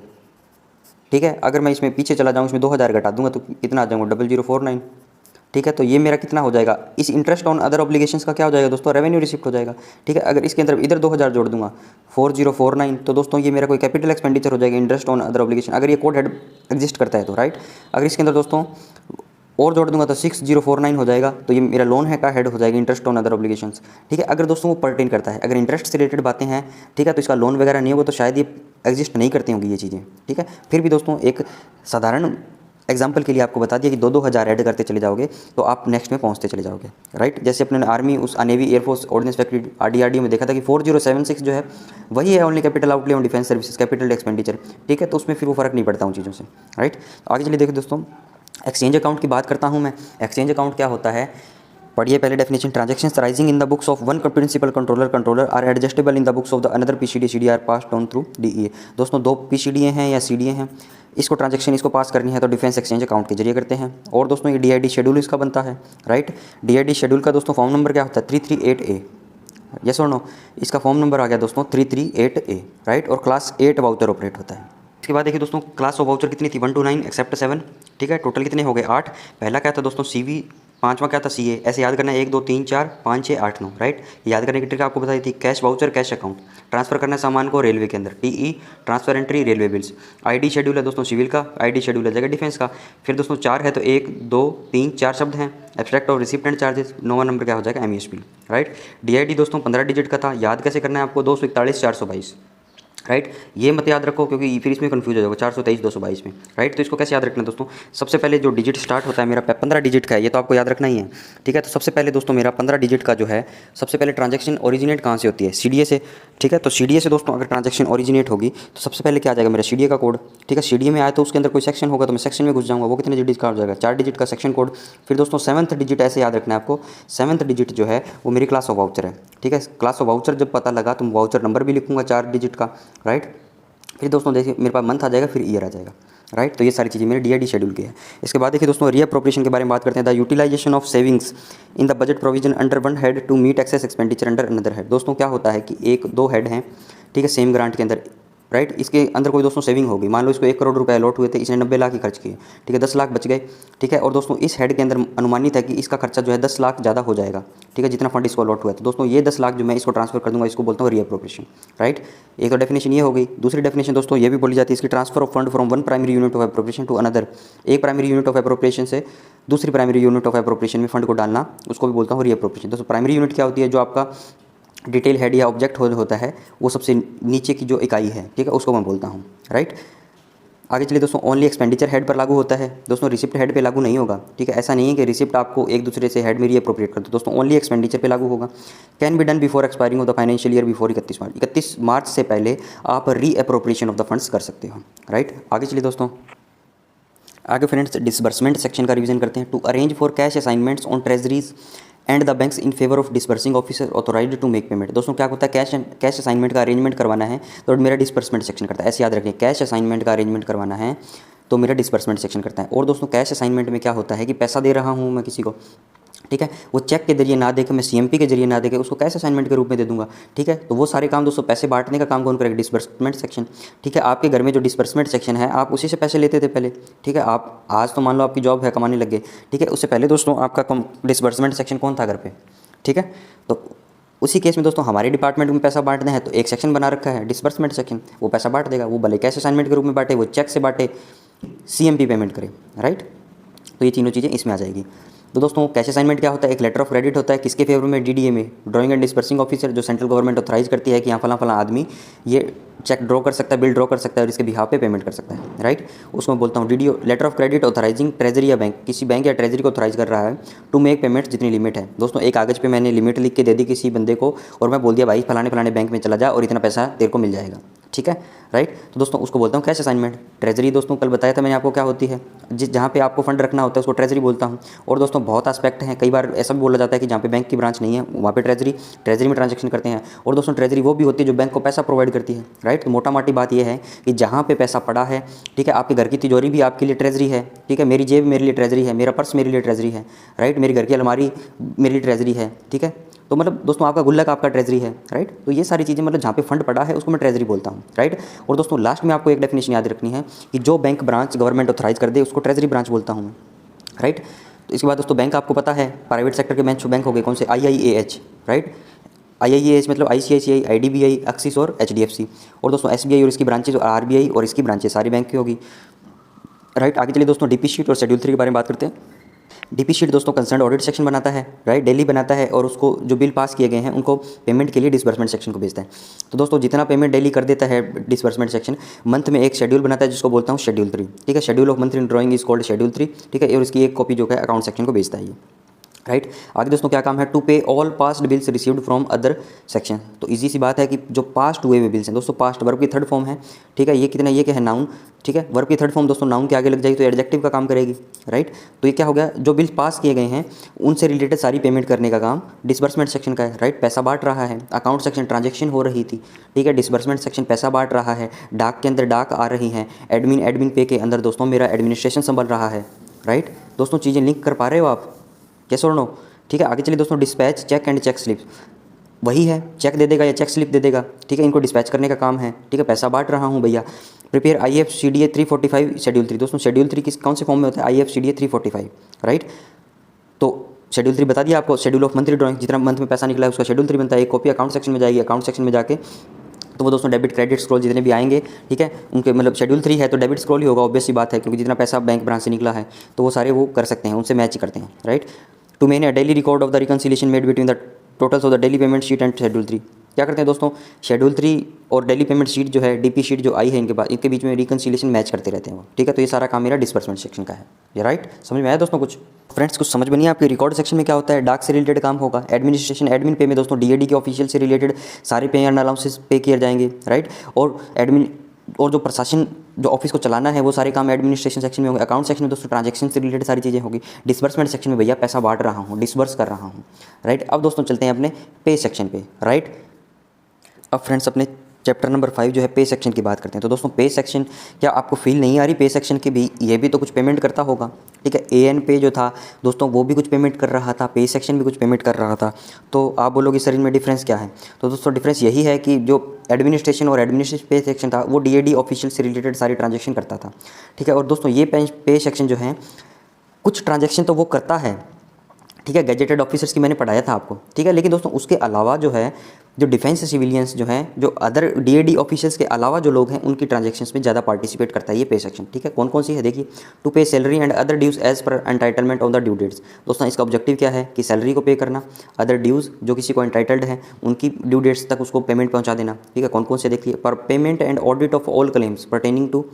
ठीक है, अगर मैं इसमें पीछे चला जाऊँ, इसमें 2000 घटा दूंगा तो कितना आ जाऊँगा? 0049। ठीक है, तो ये मेरा कितना हो जाएगा? इस इंटरेस्ट ऑन अदर ऑब्लिगेशंस का क्या हो जाएगा दोस्तों? रेवेन्यू रिसिप्ट हो जाएगा। ठीक है, अगर इसके अंदर इधर 2000 जोड़ दूंगा 4049 तो दोस्तों ये मेरा कोई कैपिटल एक्सपेंडिचर हो जाएगा, इंटरेस्ट ऑन अदर ऑब्लिगेशन, अगर ये कोड हेड एग्जिस्ट करता है तो। राइट, अगर इसके अंदर दोस्तों और जोड़ दूंगा तो 6049 हो जाएगा, तो ये मेरा लोन है का हेड हो जाएगा, इंटरेस्ट ऑन अदर ऑब्लिगेशंस। ठीक है, अगर दोस्तों वो पर्टेन करता है, अगर इंटरेस्ट से रिलेटेड बातें हैं, ठीक है, तो इसका लोन वगैरह नहीं होगा तो शायद ये एग्जिस्ट नहीं करती होंगी ये चीज़ें। ठीक है, फिर भी दोस्तों एक साधारण एग्जाम्पल के लिए आपको बता दिया कि 2-2 हज़ार ऐड करते चले जाओगे तो आप नेक्स्ट में पहुंचते चले जाओगे। राइट, जैसे अपने आर्मी, उस navy, air force, ordnance factory, RDRDO में देखा था कि 4076 जो है वही है only capital outlay on defence services, capital expenditure. ठीक है, तो उसमें फिर वो फर्क नहीं पड़ता उन चीज़ों से। राइट, तो आगे चलिए देखिए दोस्तों, एक्सचेंज अकाउंट की बात करता हूँ मैं। एक्सचेंज अकाउंट क्या होता है? पढ़िए पहले definition. Transactions rising in the books of one principal controller are adjustable in the books of the another PCD CDA are passed on through DEA। दोस्तों 2 PCD हैं या CDA हैं, इसको ट्रांजैक्शन इसको पास करनी है तो डिफेंस एक्सचेंज अकाउंट के जरिए करते हैं। और दोस्तों ये DID शेड्यूल इसका बनता है। राइट, DID शेड्यूल का दोस्तों फॉर्म नंबर क्या होता है? 338A। यस और नो? इसका फॉर्म नंबर आ गया दोस्तों 338A। राइट, और क्लास 8 वाउचर ऑपरेट होता है। इसके बाद देखिए दोस्तों क्लास ऑफ वाउचर कितनी थी? 1 to 9 एक्सेप्ट 7। ठीक है, टोटल कितने हो गए? 8। पहला क्या था दोस्तों? CV, 5वां क्या था? CA। ऐसे याद करना है 1 2 3 4 5 6 8 9। राइट, याद करने की ट्रिक आपको बताई थी। Cash voucher, cash account, transfer करना है सामान को रेलवे के अंदर, TE transfer entry, railway bills. ID schedule है दोस्तों सिविल का, ID शेड्यूल है जगह डिफेंस का। फिर दोस्तों 4 है तो 1 2 3 4 शब्द हैं। Abstract of receipt and charges, 9वां नंबर क्या हो जाएगा? MESP। राइट, DID दोस्तों 15 डिजिट का था, याद कैसे करना है आपको? 241 422। राइट, ये मत याद रखो क्योंकि फिर इसमें कंफ्यूज हो जाएगा 423/222 में। राइट, तो इसको कैसे याद रखना दोस्तों? सबसे पहले जो डिजिट स्टार्ट होता है मेरा 15 डिजिट का है, ये तो आपको याद रखना ही है। ठीक है, तो सबसे पहले दोस्तों मेरा 15 डिजिट का जो है, सबसे पहले ट्रांजैक्शन ओरिजिनेट कहाँ से होती है? CDA से। ठीक है, तो CDA से दोस्तों अगर ट्रांजैक्शन ओरिजिनेट होगी तो सबसे पहले क्या आ जाएगा? मेरा CDA का कोड। ठीक है, CDA में आया तो उसके अंदर कोई सेक्शन होगा तो मैं सेक्शन में घुस जाऊँगा, वो कितने डिजिट का हो जाएगा? 4 डिजिट का सेक्शन कोड। फिर दोस्तों 7th डिजिट ऐसे याद रखना है आपको, 7th डिजिट जो है वो मेरी क्लास ऑफ वाउचर है। ठीक है, क्लास ऑफ वाउचर जब पता लगा तो वाउचर नंबर भी लिखूंगा 4 डिजिट का। राइट, फिर दोस्तों देखिए मेरे पास मंथ आ जाएगा, फिर ईयर आ जाएगा, राइट। तो ये सारी चीज़ें मेरे DID शेड्यूल की है। इसके बाद देखिए दोस्तों रीअप्रोप्रिएशन के बारे में बात करते हैं। The utilization of savings in the budget provision under one head to meet excess expenditure under another head. दोस्तों क्या होता है कि एक दो हेड हैं, ठीक है, सेम ग्रांट के अंदर, राइट। इसके अंदर कोई दोस्तों सेविंग होगी, मान लो इसको 1 करोड़ रुपए अलॉट हुए थे, इसने 90 लाख ही खर्च किए, ठीक है, 10 लाख बच गए, ठीक है। और दोस्तों इस हेड के अंदर अनुमानित है कि इसका खर्चा जो है 10 लाख ज़्यादा हो जाएगा, ठीक है, जितना फंड इसको अलॉट हुआ है। तो दोस्तों ये 10 लाख जो मैं इसको ट्रांसफर कर दूंगा, इसको बोलता हूँ रीअप्रोप्रिएशन, राइट। एक तो डेफिनेशन ये हो गई। दूसरी डेफिनेशन दोस्तों ये भी बोली जाती है इसकी, transfer of fund from one primary unit of appropriation to another. एक प्राइमरी यूनिट ऑफ एप्रोप्रिएशन से दूसरी प्राइमरी यूनिट ऑफ एप्रोप्रिएशन में फंड को डालना, उसको भी बोलता हूँ रीअप्रोप्रिएशन। दोस्तों प्राइमरी यूनिट क्या होती है, जो आपका डिटेल हेड या ऑब्जेक्ट होता है, वो सबसे नीचे की जो इकाई है, ठीक है, उसको मैं बोलता हूँ, राइट। आगे चलिए दोस्तों, ओनली एक्सपेंडिचर हेड पर लागू होता है दोस्तों, रिसिप्ट हेड पे लागू नहीं होगा, ठीक है। ऐसा नहीं है कि रिसिप्ट आपको एक दूसरे से हेड में रीअप्रोप्रिएट कर दो दोस्तों, ओनली एक्सपेंडिचर पे लागू होगा। Can be done before expiring of the financial year before 31 मार्च से पहले आप रीअप्रोप्रिएशन ऑफ द फंड्स कर सकते हो, राइट। आगे चलिए दोस्तों, आगे फ्रेंड्स डिसबर्समेंट सेक्शन का रिवीजन करते हैं। To arrange for cash assignments on treasuries and the banks in favour of disbursing officer authorised to make payment. दोस्तों क्या होता है, कैश असाइनमेंट का अरेंजमेंट करवाना है तो मेरा डिसबर्समेंट सेक्शन करता है। ऐसे याद रखिए, कैश असाइनमेंट का अरेंजमेंट करवाना है तो मेरा डिसबर्समेंट सेक्शन करता है। और दोस्तों कैश असाइनमेंट में क्या होता है कि पैसा दे रहा हूँ मैं किसी को, ठीक है, वो चेक के जरिए ना देके, मैं CMP के जरिए ना देके उसको कैश असाइनमेंट के रूप में दे दूंगा, ठीक है। तो वो सारे काम दोस्तों, पैसे बांटने का काम कौन करेगा, डिसबर्समेंट सेक्शन, ठीक है। आपके घर में जो डिसबर्समेंट सेक्शन है, आप उसी से पैसे लेते थे पहले, ठीक है। आप आज तो मान लो आपकी जॉब है, कमाने लग गए, ठीक है, उससे पहले दोस्तों आपका डिसबर्समेंट सेक्शन कौन था घर पे, ठीक है। तो उसी केस में दोस्तों हमारे डिपार्टमेंट में पैसा बांटना है तो एक सेक्शन बना रखा है डिसबर्समेंट सेक्शन, वो पैसा बांट देगा, वो भले कैश असाइनमेंट के रूप में बांटे, वो चेक से बांटे, CMP पेमेंट करे, राइट। तो ये तीनों चीज़ें इसमें आ जाएगी। तो दोस्तों कैश असाइनमेंट क्या होता है, एक लेटर ऑफ क्रेडिट होता है, किसके फेवर में, DDA में, ड्राइंग एंड डिस्पर्सिंग ऑफिसर, जो सेंट्रल गवर्नमेंट ऑथराइज करती है कि यहाँ फला फला आदमी ये चेक ड्रॉ कर सकता है, बिल ड्रॉ कर सकता है और इसके बिहाफ पे पेमेंट कर सकता है, राइट। उसको मैं बोलता हूँ DDO, letter of credit authorizing treasury या बैंक, किसी बैंक या ट्रेजरी को ऑथराइज कर रहा है टू मेक पेमेंट, जितनी लिमिट है। दोस्तों एक कागज़ पे मैंने लिमिट लिख के दे दी किसी बंदे को और मैं बोल दिया भाई फलाने फलाने बैंक में चला जा और इतना पैसा तेरे को मिल जाएगा, ठीक है, राइट। तो दोस्तों उसको बोलता हूँ कैश असाइनमेंट। ट्रेजरी दोस्तों कल बताया था मैंने आपको क्या होती है, जहाँ पे आपको फंड रखना होता है उसको ट्रेजरी बोलता हूँ। और दोस्तों बहुत एस्पेक्ट हैं, कई बार ऐसा भी बोला जाता है कि जहाँ पे बैंक की ब्रांच नहीं है वहाँ पे ट्रेजरी में ट्रांजैक्शन करते हैं। और दोस्तों ट्रेजरी वो भी होती है जो बैंक को पैसा प्रोवाइड करती है, राइट। तो मोटा मोटी बात ये है कि जहाँ पे पैसा पड़ा है, ठीक है, आपके घर की तिजोरी भी आपके लिए ट्रेजरी है, ठीक है, मेरी जेब मेरे लिए ट्रेजरी है, मेरा पर्स मेरे लिए ट्रेजरी है, राइट, मेरे घर की अलमारी मेरे लिए ट्रेजरी है, ठीक है। तो मतलब दोस्तों आपका गुल्लक आपका ट्रेजरी है, राइट। तो ये सारी चीज़ें मतलब जहाँ पे फंड पड़ा है उसको मैं ट्रेजरी बोलता हूँ, राइट। और दोस्तों लास्ट में आपको एक डेफिनेशन याद रखनी है कि जो बैंक ब्रांच गवर्नमेंट ऑथराइज कर दे उसको ट्रेजरी ब्रांच बोलता हूँ मैं, राइट। तो इसके बाद दोस्तों बैंक आपको पता है प्राइवेट सेक्टर के बैंक हो गए कौन से, IIAH, राइट। IIAH मतलब ICICI, IDBI, एक्सिस और HDFC। और दोस्तों SBI और इसकी ब्रांचेज और RBI और इसकी ब्रांचेज सारी बैंक की होगी, राइट। आगे चलिए दोस्तों DP शीट और शेड्यूल 3 के बारे में बात करते हैं। DP शीट दोस्तों कंसर्न ऑडिट सेक्शन बनाता है, राइट, डेली बनाता है और उसको जो बिल पास किए गए हैं उनको पेमेंट के लिए डिसबर्समेंट सेक्शन को भेजता है। तो दोस्तों जितना पेमेंट डेली कर देता है डिसबर्समेंट सेक्शन, मंथ में एक शेड्यूल बनाता है जिसको बोलता हूँ शेड्यूल 3, ठीक है। Schedule of month in drawing is called schedule 3, ठीक है। और इसकी एक कॉपी जो है अकाउंट सेक्शन को भेजता है ये, राइट। आगे दोस्तों क्या काम है, टू पे all past bills received from other section. तो इजी सी बात है कि जो पास्ट हुए हुए बिल्स हैं दोस्तों, पास्ट वर्ब की थर्ड फॉर्म है, ठीक है। ये कितना, ये क्या है, नाउन, ठीक है। वर्ब की थर्ड फॉर्म दोस्तों नाउन के आगे लग जाएगी तो एडजेक्टिव का काम करेगी, राइट। तो ये क्या हो गया, जो बिल पास किए गए हैं उनसे रिलेटेड सारी पेमेंट करने का काम डिसबर्समेंट सेक्शन का है, राइट। पैसा बांट रहा है, अकाउंट सेक्शन ट्रांजेक्शन हो रही थी, ठीक है। डिसबर्समेंट सेक्शन पैसा बांट रहा है, डाक के अंदर डाक आ रही हैं, एडमिन पे के अंदर दोस्तों मेरा एडमिनिस्ट्रेशन संभल रहा है, राइट। दोस्तों चीज़ें लिंक कर पा रहे हो आप, कैसे और नो, ठीक है। आगे चलिए दोस्तों dispatch, check and check slip, वही है, चेक दे देगा या चेक स्लिप दे देगा, ठीक है। इनको डिस्पैच करने का काम है, ठीक है। पैसा बांट रहा हूँ भैया। प्रिपेयर IFCDA 345 शेड्यूल 3, दोस्तों शेड्यूल 3 किस कौन से फॉर्म में होता है, IFCDA 345, राइट। तो शेड्यूल 3 बता दिया आपको, शेड्यूल ऑफ मंथली ड्राइंग, जितना मंथ में पैसा निकला है उसका शेड्यूल 3 बनता है। एक कॉपी अकाउंट सेक्शन में जाएगी, अकाउंट सेक्शन में जाके तो वो दोस्तों डेबिट क्रेडिट स्क्रॉल जितने भी आएंगे, ठीक है, उनके मतलब शेड्यूल 3 है तो डेबिट स्क्रॉल ही होगा, ऑब्वियस सी बात है, क्योंकि जितना पैसा बैंक ब्रांच से निकला है तो वो सारे वो कर सकते हैं, उनसे मैच करते हैं, right. To main a daily record of the reconciliation made between the totals of the daily payment sheet and schedule 3। क्या करते हैं दोस्तों, शेड्यूल 3 और डेली पेमेंट शीट जो है, DP शीट जो आई है इनके पास, इनके बीच में रिकंसिलिएशन मैच करते रहते हैं वो, ठीक है। तो ये सारा काम मेरा डिसबर्समेंट सेक्शन का है, ये राइट, समझ में आया दोस्तों। कुछ फ्रेंड्स कुछ समझ में नहीं है आपके, रिकॉर्ड सेक्शन में क्या होता है, डाक से रिलेटेड काम होगा। एडमिनिस्ट्रेशन एडमिन पे में दोस्तों DAD के ऑफिशियल से रिलेटेड सारे पे एंड अलाउंसेस पे किए जाएंगे, राइट। और एडमिन और जो प्रशासन जो ऑफिस को चलाना है वो सारे काम एडमिनिस्ट्रेशन सेक्शन में होंगे। अकाउंट सेक्शन में दोस्तों ट्रांजैक्शन से रिलेटेड सारी चीज़ें होगी। डिसबर्समेंट सेक्शन में भैया पैसा बांट रहा हूँ, डिसबर्स कर रहा हूँ, राइट। अब दोस्तों चलते हैं अपने पे सेक्शन पे, राइट। अब फ्रेंड्स अपने चैप्टर नंबर 5 जो है पे सेक्शन की बात करते हैं। तो दोस्तों पे सेक्शन, क्या आपको फील नहीं आ रही पे सेक्शन की भी, ये भी तो कुछ पेमेंट करता होगा, ठीक है। एएन पे जो था दोस्तों वो भी कुछ पेमेंट कर रहा था, पे सेक्शन भी कुछ पेमेंट कर रहा था। तो आप बोलोगे सर इनमें डिफरेंस क्या है? तो दोस्तों डिफरेंस यही है कि जो एडमिनिस्ट्रेशन और एडमिनिस्ट्रेटिव पे सेक्शन था वो डीएडी ऑफिशियल से रिलेटेड सारी ट्रांजेक्शन करता था, ठीक है। और दोस्तों ये पे सेक्शन जो है कुछ ट्रांजेक्शन तो वो करता है, ठीक है, गैजेटेड ऑफिसर्स की मैंने पढ़ाया था आपको, ठीक है। लेकिन दोस्तों उसके अलावा जो है जो डिफेंस सिविलियंस जो हैं, जो अदर डीएडी ऑफिसर्स के अलावा जो लोग हैं उनकी ट्रांजैक्शंस में ज़्यादा पार्टिसिपेट करता है ये पे सेक्शन, ठीक है। कौन कौन सी है देखिए, to pay salary and other dues as per entitlement on the due dates. दोस्तों इसका ऑब्जेक्टिव क्या है कि सैलरी को पे करना, अदर ड्यूज़ जो किसी को एंटाइटल्ड है उनकी ड्यू डेट्स तक उसको पेमेंट पहुँचा देना, ठीक है। कौन कौन से देखिए, पर payment and audit of all claims pertaining to,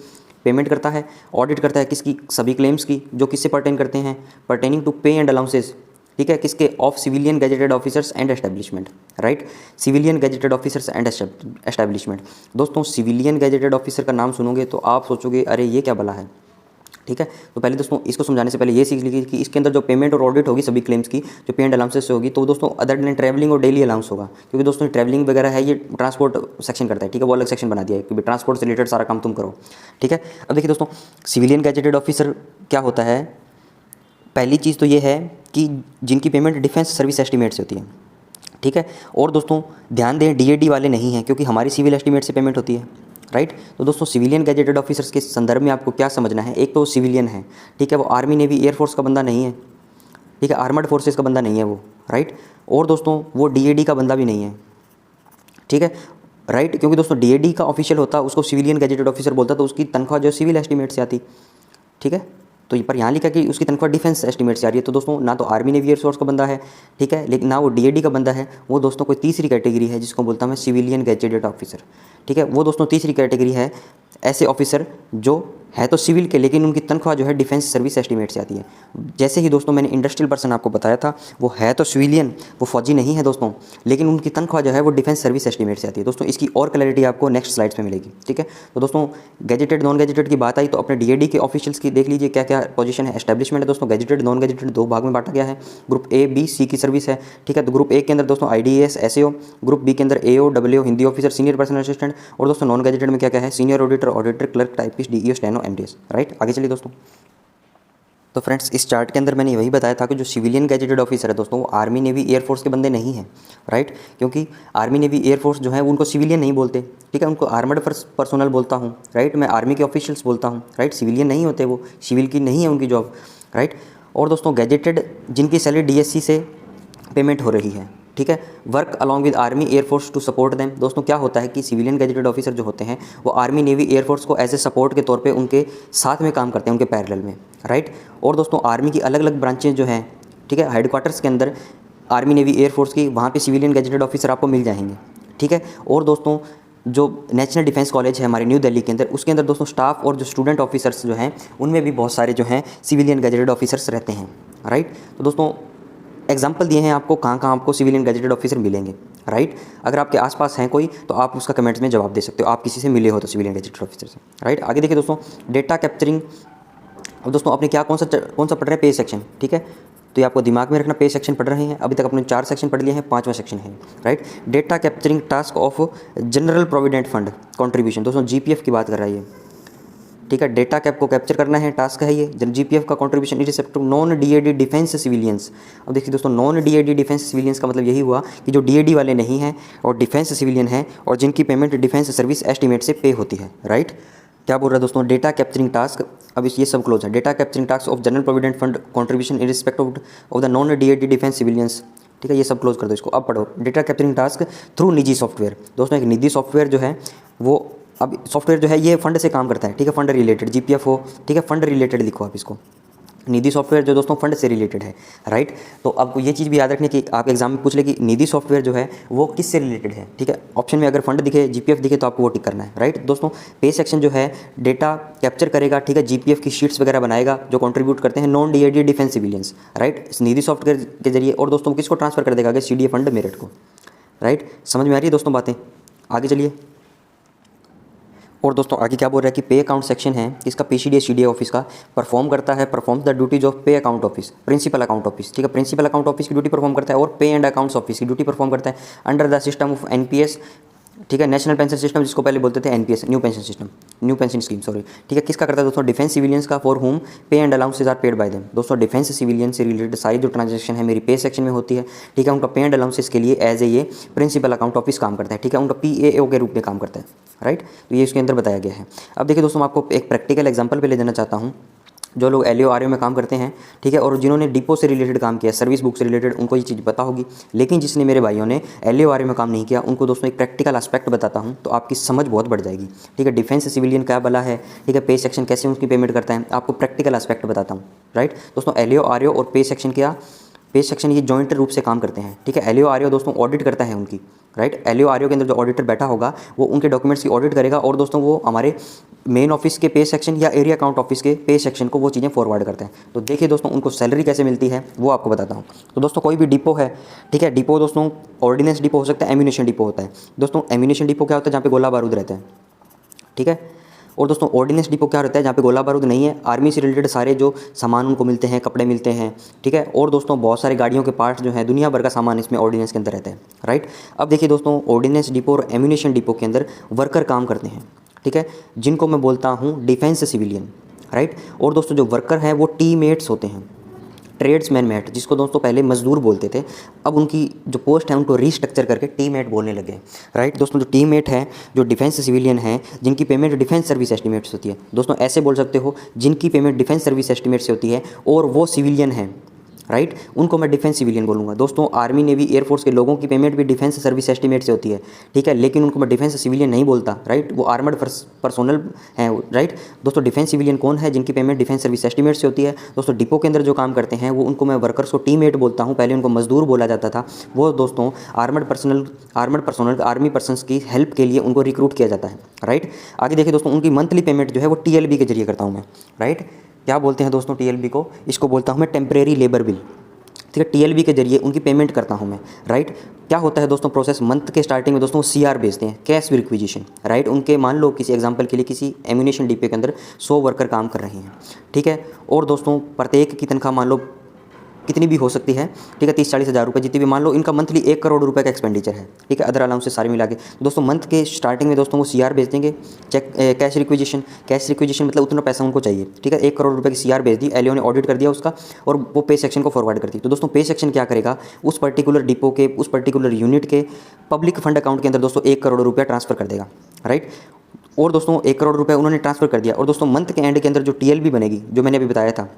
payment करता है, ऑडिट करता है किसकी, सभी क्लेम्स की जो किससे पर्टेन करते हैं, पर्टेनिंग टू पे एंड अलाउंसेस, ठीक है, किसके, of civilian gazetted officers and establishment, right, civilian gazetted officers and establishment. दोस्तों सिविलियन गैजेटेड ऑफिसर का नाम सुनोगे तो आप सोचोगे अरे ये क्या भला है, ठीक है। तो पहले दोस्तों इसको समझाने से पहले ये सीख लीजिए कि इसके अंदर जो पेमेंट और ऑडिट होगी सभी क्लेम्स की, जो पे एंड अलाउंसेस से होगी, तो दोस्तों अदर देन ट्रैवलिंग और डेली अलाउंस होगा, क्योंकि दोस्तों ट्रैवलिंग वगैरह है ये ट्रांसपोर्ट सेक्शन करता है, ठीक है, वो अलग सेक्शन बना दिया है कि ट्रांसपोर्ट से रिलेटेड सारा काम तुम करो, ठीक है। अब देखिए दोस्तों सिविलियन गैजेटेड ऑफिसर क्या होता है, पहली चीज़ तो ये है कि जिनकी पेमेंट डिफेंस सर्विस एस्टीमेट से होती है, ठीक है। और दोस्तों ध्यान दें डीएडी वाले नहीं हैं क्योंकि हमारी सिविल एस्टीमेट से पेमेंट होती है, राइट। तो दोस्तों सिविलियन गैजेटेड ऑफिसर्स के संदर्भ में आपको क्या समझना है, एक तो सिविलियन है, ठीक है, वो आर्मी नेवी एयरफोर्स का बंदा नहीं है, ठीक है, आर्मड फोर्सेस का बंदा नहीं है वो, राइट। और दोस्तों वो डीएडी का बंदा भी नहीं है, ठीक है, राइट, क्योंकि दोस्तों डीएडी का ऑफिशियल होता उसको सिविलियन गैजेटेड ऑफिसर बोलता तो उसकी तनख्वाह जो सिविल एस्टीमेट से आती, ठीक है। तो पर यहाँ लिखा कि उसकी तनख्वाह डिफेंस एस्टीमेट से आ रही है, तो दोस्तों ना तो आर्मी नेवी एयरफोर्स का बंदा है, ठीक है, लेकिन ना वो डीएडी का बंदा है, वो दोस्तों कोई तीसरी कैटेगरी है जिसको बोलता हूँ मैं सिविलियन गैजेटेड ऑफिसर, ठीक है। वो दोस्तों तीसरी कैटेगरी है ऐसे ऑफिसर जो है तो सिविल के लेकिन उनकी तनख्वाह जो है डिफेंस सर्विस एस्टीमेट से आती है। जैसे ही दोस्तों मैंने इंडस्ट्रियल पर्सन आपको बताया था, वो है तो सिविलियन, वो फौजी नहीं है दोस्तों, लेकिन उनकी तनख्वाह जो है वो डिफेंस सर्विस एस्टीमेट से आती है। दोस्तों इसकी और क्लैरिटी आपको नेक्स्ट स्लाइड्स में मिलेगी, ठीक है। तो दोस्तों गैजेटेड नॉन गैजेटेड की बात आई तो अपने डीएडी के ऑफिशियल्स की देख लीजिए क्या क्या पोजीशन है। एस्टैब्लिशमेंट है दोस्तों, गैजेटेड नॉन गैजेटेड दो भाग में बांटा गया है, ग्रुप ए बी सी की सर्विस है, ठीक है। तो ग्रुप ए के अंदर दोस्तों IDAS SAO, ग्रुप बी के अंदर AO WO Hindi officer senior personal assistant, और दोस्तों नॉन गैजेटेड में क्या क्या है, senior auditor, auditor, clerk, typist, DEO, steno, MDS, right. आगे चलिए दोस्तों। तो फ्रेंड्स इस चार्ट के अंदर मैंने वही बताया था कि जो सिविलियन गैजेटेड ऑफिसर है दोस्तों वो आर्मी नेवी एयरफोर्स के बंदे नहीं हैं, राइट, क्योंकि आर्मी नेवी एयरफोर्स जो है उनको सिविलियन नहीं बोलते, ठीक है, उनको आर्मड पर्सोनल बोलता हूँ, राइट, मैं आर्मी के ऑफिशियल्स बोलता हूँ, राइट, सिविलियन नहीं होते वो, सिविल की नहीं है उनकी जॉब, राइट। और दोस्तों गैजेटेड जिनकी सैलरी DSC से पेमेंट हो रही है, ठीक है, work along with army air force to support them. दोस्तों क्या होता है कि सिविलियन गैजेटेड ऑफिसर जो होते हैं वो आर्मी नेवी एयरफोर्स को एज ए सपोर्ट के तौर पे उनके साथ में काम करते हैं, उनके पैरेलल में, राइट। और दोस्तों आर्मी की अलग अलग ब्रांचेज जो हैं, ठीक है, हेडक्वार्टर्स के अंदर आर्मी नेवी एयरफोर्स की, वहाँ पे सिविलियन गैजेटेड ऑफिसर आपको मिल जाएंगे, ठीक है। और दोस्तों जो नेशनल डिफेंस कॉलेज है हमारे न्यू दिल्ली के अंदर, उसके अंदर दोस्तों स्टाफ और जो स्टूडेंट ऑफिसर्स जो हैं उनमें भी बहुत सारे जो हैं सिविलियन गैजेटेड ऑफिसर्स रहते हैं, राइट। तो दोस्तों एग्जाम्पल दिए हैं आपको कहाँ कहाँ आपको सिविलियन गैजेटेड ऑफिसर मिलेंगे, राइट। अगर आपके आसपास हैं कोई तो आप उसका कमेंट्स में जवाब दे सकते हो, आप किसी से मिले हो तो सिविलियन गैजेटेड ऑफिसर से, राइट। आगे देखिए दोस्तों डेटा कैप्चरिंग। अब दोस्तों आपने क्या कौन सा पढ़ रहे हैं, पे सेक्शन, ठीक है, तो ये आपको दिमाग में रखना, पे सेक्शन पढ़ रहे हैं, अभी तक अपने 4 सेक्शन पढ़ लिए हैं, 5वां सेक्शन है, right. Data capturing task of general provident fund contribution, दोस्तों GPF की बात कर रहा है ये, ठीक है, डेटा कैप को कैप्चर करना है, टास्क है ये। GPF का contribution is respect to non DAD defence civilians. अब देखिए दोस्तों नॉन DAD डिफेंस सिविलियंस का मतलब यही हुआ कि जो DAD वाले नहीं हैं और डिफेंस सिविलियन हैं और जिनकी पेमेंट डिफेंस सर्विस एस्टीमेट से पे होती है, राइट। क्या बोल रहा है दोस्तों, डेटा कैप्चरिंग टास्क, अब ये सब क्लोज है। Data capturing task of general provident fund contribution in respect of the non DAD defence civilians, ठीक है, ये सब क्लोज कर दो इसको। अब पढ़ो डेटा कैप्चरिंग टास्क थ्रू निजी सॉफ्टवेयर। दोस्तों एक निजी सॉफ्टवेयर जो है वो, अब सॉफ्टवेयर जो है ये फंड से काम करता है, ठीक है, फंड रिलेटेड GPF हो, ठीक है, फंड रिलेटेड लिखो आप इसको, निधि सॉफ्टवेयर जो दोस्तों फंड से रिलेटेड है, राइट। तो आपको ये चीज़ भी याद रखनी कि आप एग्जाम में पूछ ले कि निधि सॉफ्टवेयर जो है वो किस से रिलेटेड है, ठीक है। ऑप्शन में अगर फंड दिखे, GPF दिखे तो आपको वो टिक करना है, राइट। दोस्तों पे सेक्शन जो है डेटा कैप्चर करेगा, ठीक है, GPF की शीट्स वगैरह बनाएगा जो कंट्रीब्यूट करते हैं non DAD defence civilians, right, Nidhi software के जरिए। और दोस्तों किसको ट्रांसफर कर देगा, CDA फंड मेरठ को, राइट। समझ में आ रही है दोस्तों बातें, आगे चलिए। और दोस्तों आगे क्या बोल रहा है कि पे अकाउंट सेक्शन है, इसका PCDA CDA ऑफिस का परफॉर्म करता है, performs the duties of pay account office, principal account office, ठीक है, प्रिंसिपल अकाउंट ऑफिस की ड्यूटी परफॉर्म करता है और पे एंड अकाउंट्स ऑफिस की ड्यूटी परफॉर्म करता है under the system of NPS ठीक है, नेशनल पेंशन सिस्टम जिसको पहले बोलते थे NPS, new pension system, new pension scheme, sorry. ठीक है, किसका करता है दोस्तों? डिफेंस सिविलियंस का, for home pay and allowances are paid by them. दोस्तों डिफेंस सिविलियन से रिलेटेड सारी जो ट्रांजेक्शन है मेरी पे सेक्शन में होती है। ठीक है, उनका पे एंड अलाउंसेज के लिए एज ए ये प्रिंसिपल अकाउंट ऑफिस काम करता है। ठीक है, उनका पीएओ के रूप में काम करता है, राइट। तो ये इसके अंदर बताया गया है। अब देखिए दोस्तों, मैं आपको एक प्रैक्टिकल एग्जाम्पल पे ले जाना चाहता हूँ। जो लोग एलओ आरओ में काम करते हैं, ठीक है, और जिन्होंने डिपो से रिलेटेड काम किया, सर्विस बुक से रिलेटेड, उनको ये चीज़ पता होगी। लेकिन जिसने मेरे भाइयों ने एलओ आरओ में काम नहीं किया, उनको दोस्तों एक प्रैक्टिकल एस्पेक्ट बताता हूं, तो आपकी समझ बहुत बढ़ जाएगी। ठीक है, डिफेंस सिविलियन क्या बला है, ठीक है, पे सेक्शन कैसे उनकी पेमेंट करता है, आपको प्रैक्टिकल एस्पेक्ट बताता हूँ, राइट। दोस्तों एलओ आरओ और पे सेक्शन क्या, पे सेक्शन ये जॉइंट रूप से काम करते हैं। ठीक है, एलओ आरओ दोस्तों ऑडिट करता है उनकी, राइट। एलओ आरओ के अंदर जो ऑडिटर बैठा होगा वो उनके डॉक्यूमेंट्स की ऑडिट करेगा, और दोस्तों वो हमारे मेन ऑफिस के पे सेक्शन या एरिया अकाउंट ऑफिस के पे सेक्शन को वो चीज़ें फॉरवर्ड करते हैं। तो देखिए दोस्तों, उनको सैलरी कैसे मिलती है वो आपको बताता हूँ। तो दोस्तों कोई भी डिपो है, ठीक है, डिपो दोस्तों ऑर्डिनेंस डिपो हो सकता है, एम्यूनेशन डिपो होता है। दोस्तों एम्यूनेशन डिपो क्या होता है? जहाँ पे गोला बारूद रहता है, ठीक है। और दोस्तों ऑर्डिनेंस डिपो क्या रहता है? जहाँ पे गोला बारूद नहीं है, आर्मी से रिलेटेड सारे जो सामान उनको मिलते हैं, कपड़े मिलते हैं, ठीक है। और दोस्तों बहुत सारे गाड़ियों के पार्ट्स जो हैं, दुनिया भर का सामान इसमें ऑर्डिनेंस के अंदर रहता है, राइट। अब देखिए दोस्तों, ऑर्डिनेंस डिपो और एम्यूनेशन डिपो के अंदर वर्कर काम करते हैं, ठीक है, जिनको मैं बोलता हूँ डिफेंस सिविलियन, राइट। और दोस्तों जो वर्कर हैं वो टीममेट्स होते हैं, ट्रेड्समैन मेट, जिसको दोस्तों पहले मजदूर बोलते थे, अब उनकी जो पोस्ट है उनको रीस्ट्रक्चर करके टीममेट बोलने लगे, राइट। दोस्तों जो टीममेट है, जो डिफेंस सिविलियन है, जिनकी पेमेंट डिफेंस सर्विस एस्टीमेट से होती है, दोस्तों ऐसे बोल सकते हो, जिनकी पेमेंट डिफेंस सर्विस एस्टीमेट से होती है और वो सिविलियन है, राइट, उनको मैं डिफेंस सिविलियन बोलूँगा। दोस्तों आर्मी नेवी एयरफोर्स के लोगों की पेमेंट भी डिफेंस सर्विस एस्टीमेट से होती है, ठीक है, लेकिन उनको मैं डिफेंस सिविलियन नहीं बोलता, राइट, वो आर्मर्ड पर्सोनल हैं, राइट। दोस्तों डिफेंस सिविलियन कौन है? जिनकी पेमेंट डिफेंस सर्विस एस्टीमेट से होती है। दोस्तों डिपो के अंदर जो काम करते हैं वो उनको मैं वर्कर्स को टीममेट बोलता हूँ, पहले उनको मजदूर बोला जाता था। वो दोस्तों आर्मर्ड पर्सनल आर्मी पर्सनस की हेल्प के लिए उनको रिक्रूट किया जाता है, राइट। आगे देखिए दोस्तों, उनकी मंथली पेमेंट जो है वो टीएलबी के जरिए करता हूँ मैं, राइट। क्या बोलते हैं दोस्तों टीएलबी को? इसको बोलता हूँ मैं टेम्परेरी लेबर बिल, ठीक है, टीएलबी के जरिए उनकी पेमेंट करता हूं मैं, राइट। क्या होता है दोस्तों प्रोसेस? मंथ के स्टार्टिंग में दोस्तों वो सीआर भेजते हैं, कैश रिक्विजिशन, राइट। उनके मान लो किसी एग्जांपल के लिए किसी एम्यूनेशन डिपो के अंदर 100 वर्कर काम कर रहे हैं, ठीक है, और दोस्तों प्रत्येक की तनख्वाह मान लो कितनी भी हो सकती है, ठीक है, 30-40 हज़ार रुपये जितनी भी, मान लो इनका मंथली 1 करोड़ रुपए का एक्सपेंडिचर है, ठीक है, अदर अलाउंस से सारे मिला के। दोस्तों मंथ के स्टार्टिंग में दोस्तों वो सीआर भेज देंगे, चेक कैश रिक्विजिशन मतलब उतना पैसा उनको चाहिए, ठीक है, 1 करोड़ रुपए की सीआर भेज दी, एलओ ने ऑडिट कर दिया उसका, और वो पे सेक्शन को फॉरवर्ड कर दी। तो दोस्तों पे सेक्शन क्या करेगा? उस पर्टिकुलर डिपो के, उस पर्टिकुलर यूनिट के पब्लिक फंड अकाउंट के अंदर दोस्तों 1 करोड़ रुपया ट्रांसफर कर देगा, राइट। और दोस्तों 1 करोड़ रुपये उन्होंने ट्रांसफर कर दिया, और दोस्तों मंथ के एंड के अंदर जो टीएलबी बनेगी, जो मैंने अभी बताया था,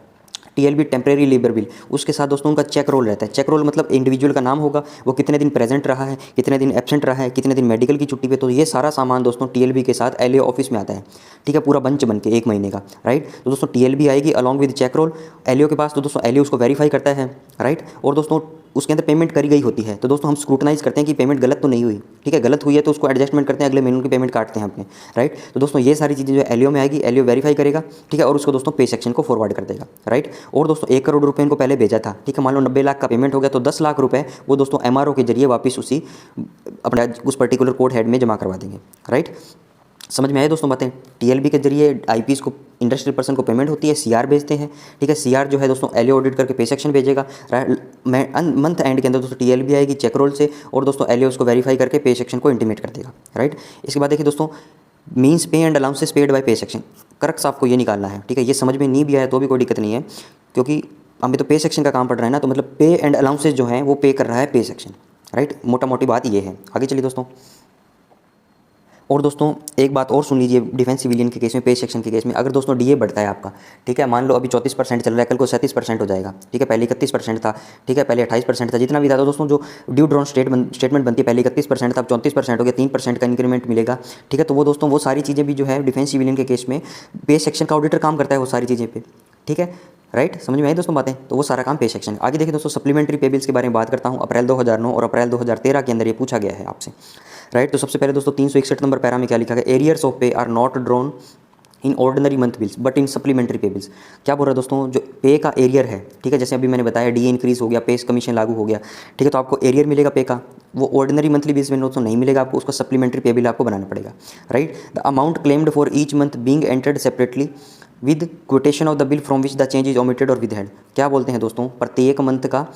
टीएलबी टेम्परेरी लेबर बिल, उसके साथ दोस्तों उनका चेक रोल रहता है। चेक रोल मतलब इंडिविजुअल का नाम होगा, वो कितने दिन प्रेजेंट रहा है, कितने दिन एब्सेंट रहा है, कितने दिन मेडिकल की छुट्टी पे, तो ये सारा सामान दोस्तों टीएलबी के साथ एलओ ऑफिस में आता है, ठीक है, पूरा बंच बन के 1 महीने का, राइट। तो दोस्तों टीएलबी आएगी along with check roll LO के पास, तो दोस्तों एलओ उसको वेरीफाई करता है, राइट। और दोस्तों उसके अंदर पेमेंट करी गई होती है, तो दोस्तों हम स्क्रूटनाइज करते हैं कि पेमेंट गलत तो नहीं हुई, ठीक है, गलत हुई है तो उसको एडजस्टमेंट करते हैं, अगले महीने की पेमेंट काटते हैं अपने, राइट। तो दोस्तों ये सारी चीज़ें जो एलओ में आएगी, एलओ वेरीफाई करेगा, ठीक है, और उसको दोस्तों पे सेक्शन को फॉरवर्ड कर देगा, राइट। और दोस्तों 1 करोड़ रुपये इनको पहले भेजा था, ठीक है, मान लो 90 लाख का पेमेंट हो गया, तो 10 लाख रुपये वो दोस्तों एमआरओ के जरिए वापस उसी अपना उस पर्टिकुलर कोड हेड में जमा करवा देंगे, राइट। समझ में आए दोस्तों बातें? टीएलबी के जरिए आईपीएस को, इंडस्ट्रियल पर्सन को पेमेंट होती है, सीआर भेजते हैं, ठीक है, सीआर जो है दोस्तों एलओ ऑडिट करके पे सेक्शन भेजेगा, मंथ एंड के अंदर दोस्तों टीएलबी आएगी चेक रोल से, और दोस्तों एलओ उसको वेरीफाई करके पे सेक्शन को इंटीमेट कर देगा, राइट। इसके बाद देखिए दोस्तों, मीन्स पे एंड अलाउंसेस पेड बाय पे सेक्शन, करेक्ट आपको ये निकालना है, ठीक है। ये समझ में नहीं भी आया तो भी कोई दिक्कत नहीं है, क्योंकि हमें तो पे सेक्शन का काम पड़ रहा है ना, तो मतलब पे एंड अलाउंसेस जो हैं वो पे कर रहा है पे सेक्शन, राइट। मोटा मोटी बात ये है। आगे चलिए दोस्तों, और दोस्तों एक बात और सुन लीजिए, डिफेंस सिविलियन के केस में, पे सेक्शन के केस में, अगर दोस्तों डीए बढ़ता है आपका, ठीक है, मान लो अभी 34% चल रहा है, कल को 37% हो जाएगा, ठीक है, पहले 31% था, ठीक है, पहले 28% था, जितना भी था, तो दोस्तों जो ड्यू ड्रॉन स्टेटमेंट बनती है, पहले 31% था, अब 34% हो गया, 3% का इंक्रीमेंट मिलेगा, ठीक है। तो वो दोस्तों वो सारी चीज़ें भी जो है डिफेंस सिविलियन के केस में पे सेक्शन का ऑडिटर काम करता है वो सारी चीज़ें पे, ठीक है, राइट। समझ में आई दोस्तों बातें? तो वो सारा काम पे सेक्शन। आगे देखिए दोस्तों, सप्लीमेंट्री पे बिल्स के बारे में बात करता हूँ। अप्रैल 2009 और अप्रैल 2013 के अंदर ये पूछा गया है आपसे, राइट। तो सबसे पहले दोस्तों 361 नंबर पैरा में क्या लिखा गया? Arrears of pay are not drawn in ordinary month bills but in supplementary pay bills. क्या बोल रहा है दोस्तों? जो पे का एरियर है, ठीक है, जैसे अभी मैंने बताया डीए इंक्रीज हो गया, पे कमीशन लागू हो गया, ठीक है, तो आपको एरियर मिलेगा पे का, वो ऑर्डिनरी मंथली बेस में तो नहीं मिलेगा आपको, उसको सप्लीमेंट्री पे बिल आपको बनाना पड़ेगा, right. The amount claimed for each month being entered separately with quotation of the bill from which the change is omitted और विद हेड। क्या बोलते हैं दोस्तों? प्रत्येक मंथ का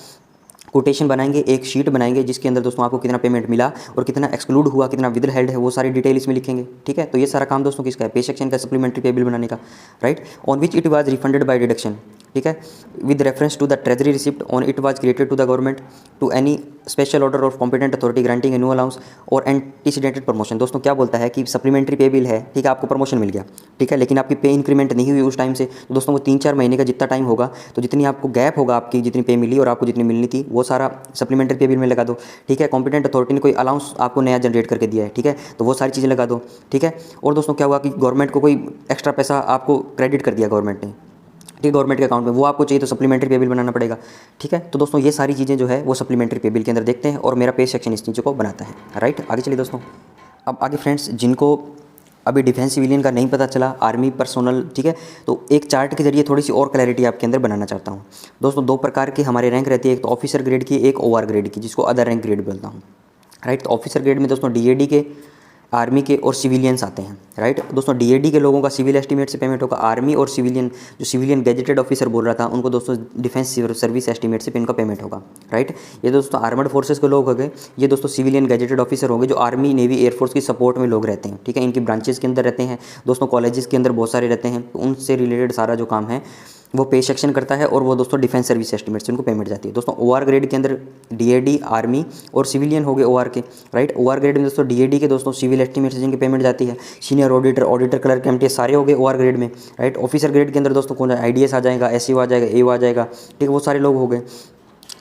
कोटेशन बनाएंगे, एक शीट बनाएंगे जिसके अंदर दोस्तों आपको कितना पेमेंट मिला और कितना एक्सक्लूड हुआ, कितना विद हेल्ड है, वो सारी डिटेल इसमें लिखेंगे। ठीक है, तो ये सारा काम दोस्तों किसका है, पे सेक्शन का सप्लीमेंट्री पे बिल बनाने का, right. On which it was refunded by deduction, ठीक है, with reference to the treasury receipt on it was created to the government to any special order of competent authority granting annual allowance और एंटीसीडेंटेड प्रमोशन। दोस्तों क्या बोलता है कि सप्लीमेंट्री पे बिल है, ठीक है, आपको प्रमोशन मिल गया, ठीक है, लेकिन आपकी पे इंक्रीमेंट नहीं हुई उस टाइम से, तो दोस्तों वो 3-4 महीने का जितना टाइम होगा, तो जितनी आपको गैप होगा, आपकी जितनी पे मिली और आपको जितनी मिलनी थी, वो सारा सप्लीमेंट्री पे बिल में लगा दो। ठीक है, कॉम्पिटेंट अथॉरिटी ने कोई अलाउंस आपको नया जनरेट करके दिया है, ठीक है, तो वो सारी चीज़ें लगा दो। ठीक है, और दोस्तों क्या हुआ कि गवर्नमेंट को कोई एक्स्ट्रा पैसा आपको क्रेडिट कर दिया गवर्नमेंट ने, ठीक है, गवर्नमेंट के अकाउंट में, वो आपको चाहिए तो सप्लीमेंट्री पे बिल बनाना पड़ेगा। ठीक है, तो दोस्तों ये सारी चीज़ें जो है वो सप्लीमेंट्री पे बिल के अंदर देखते हैं और मेरा पे सेक्शन इस चीज़ों को बनाता है, राइट। आगे चलिए दोस्तों। अब आगे फ्रेंड्स, जिनको अभी डिफेंस सिविलियन का नहीं पता चला, आर्मी पर्सोनल, ठीक है, तो एक चार्ट के जरिए थोड़ी सी और क्लैरिटी आपके अंदर बनाना चाहता हूँ। दोस्तों 2 प्रकार की हमारे रैंक रहती है, एक तो ऑफिसर ग्रेड की, एक ओआर ग्रेड की, जिसको अदर रैंक ग्रेड बोलता हूँ, राइट। तो ऑफिसर ग्रेड में दोस्तों डीएडी के, आर्मी के और सिविलियंस आते हैं, राइट। दोस्तों डीएडी के लोगों का सिविल एस्टीमेट से पेमेंट होगा, आर्मी और सिविलियन, जो सिविलियन गैजेटेड ऑफिसर बोल रहा था, उनको दोस्तों डिफेंस सर्विस एस्टीमेट से इनका पेमेंट होगा, राइट। ये दोस्तों आर्मड फोर्सेस के लोग हो गए, ये दोस्तों सिविलियन गैजेटेड ऑफिसर होंगे जो आर्मी, नेवी, एयरफोर्स की सपोर्ट में लोग रहते हैं, ठीक है, इनकी ब्रांचेस के अंदर रहते हैं दोस्तों, कॉलेजेस के अंदर बहुत सारे रहते हैं, तो उनसे रिलेटेड सारा जो काम है वो पे सेक्शन करता है और वो दोस्तों डिफेंस सर्विस एस्टीमेट से उनको पेमेंट जाती है। दोस्तों ओआर ग्रेड के अंदर डीएडी, आर्मी और सिविलियन हो गए ओआर के, राइट। ओआर ग्रेड में दोस्तों डीएडी के दोस्तों सिविल एस्टीमेट से जिनकी पेमेंट जाती है, senior auditor, auditor, clerk, MTS सारे हो गए ओआर ग्रेड में, राइट। ऑफिसर ग्रेड के अंदर दोस्तों कौन, आईडीएस आ जाएगा, एसईओ आ जाएगा, एओ आ जाएगा, ठीक है, वो सारे लोग हो गए।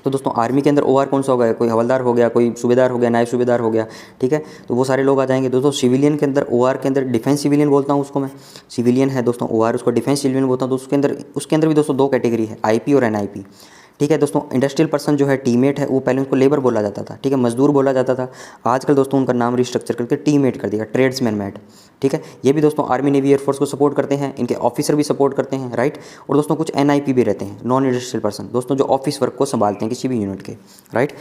तो दोस्तों आर्मी के अंदर ओआर कौन सा होगा, कोई हवलदार हो गया, कोई सूबेदार हो गया, नायब सूबेदार हो गया, ठीक है, तो वो सारे लोग आ जाएंगे। दोस्तों सिविलियन के अंदर, ओआर के अंदर डिफेंस सिविलियन बोलता हूँ उसको मैं, सिविलियन है दोस्तों ओआर, उसको डिफेंस सिविलियन बोलता हूँ। तो उसके अंदर भी दोस्तों 2 कैटेगरी है, आईपी और एनआईपी, ठीक है। दोस्तों इंडस्ट्रियल पर्सन जो है, टीमेट है, वो पहले उनको लेबर बोला जाता था, ठीक है, मजदूर बोला जाता था। आजकल दोस्तों उनका नाम रिस्ट्रक्चर करके टीमेट कर दिया, ट्रेड्समैन मैट, ठीक है। ये भी दोस्तों आर्मी, नेवी, एयरफोर्स को सपोर्ट करते हैं, इनके ऑफिसर भी सपोर्ट करते हैं, राइट। और दोस्तों कुछ एनआईपी भी रहते हैं, नॉन इंडस्ट्रियल पर्सन, दोस्तों जो ऑफिस वर्क को संभालते हैं किसी भी यूनिट के, राइट।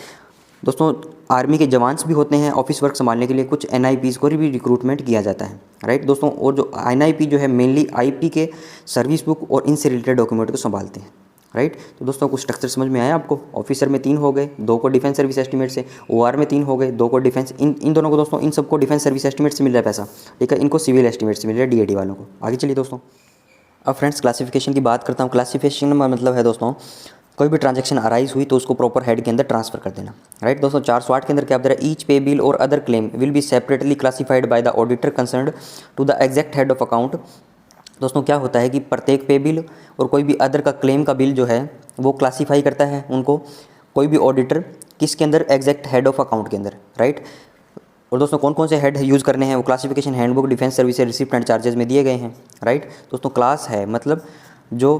दोस्तों आर्मी के जवान्स भी होते हैं ऑफिस वर्क संभालने के लिए, कुछ एनआईपीज़ को भी रिक्रूटमेंट किया जाता है, राइट दोस्तों। और जो एनआईपी जो है मेनली आईपी के सर्विस बुक और इनसे रिलेटेड डॉक्यूमेंट को संभालते हैं, राइट। तो दोस्तों कुछ स्ट्रक्चर समझ में आया आपको। ऑफिसर में 3 हो गए, 2 को डिफेंस सर्विस एस्टीमेट से, ओआर में 3 हो गए, 2 को डिफेंस, इन दोनों को दोस्तों, इन सबको डिफेंस सर्विस एस्टीमेट से मिल रहा है पैसा, ठीक है, इनको सिविल एस्टीमेट से मिल रहा है डीएडी वालों को। आगे चलिए दोस्तों। अब फ्रेंड्स क्लासिफिकेशन की बात करता हूँ। क्लासिफिकेशन में मतलब है दोस्तों, कोई भी ट्रांजैक्शन अराइज हुई तो उसको प्रॉपर हेड के अंदर ट्रांसफर कर देना, राइट। दोस्तों 408 के अंदर क्या बता रहा है, ईच पे बिल और other claim will be separately classified by the auditor concerned to the exact head of account. दोस्तों क्या होता है कि प्रत्येक पे बिल और कोई भी अदर का क्लेम का बिल जो है वो क्लासीफाई करता है उनको कोई भी ऑडिटर, किसके अंदर, एग्जैक्ट हेड ऑफ अकाउंट के अंदर, राइट। और दोस्तों कौन कौन से हेड यूज़ करने हैं वो classification handbook defence service receipt and charges में दिए गए हैं, राइट। दोस्तों क्लास है मतलब जो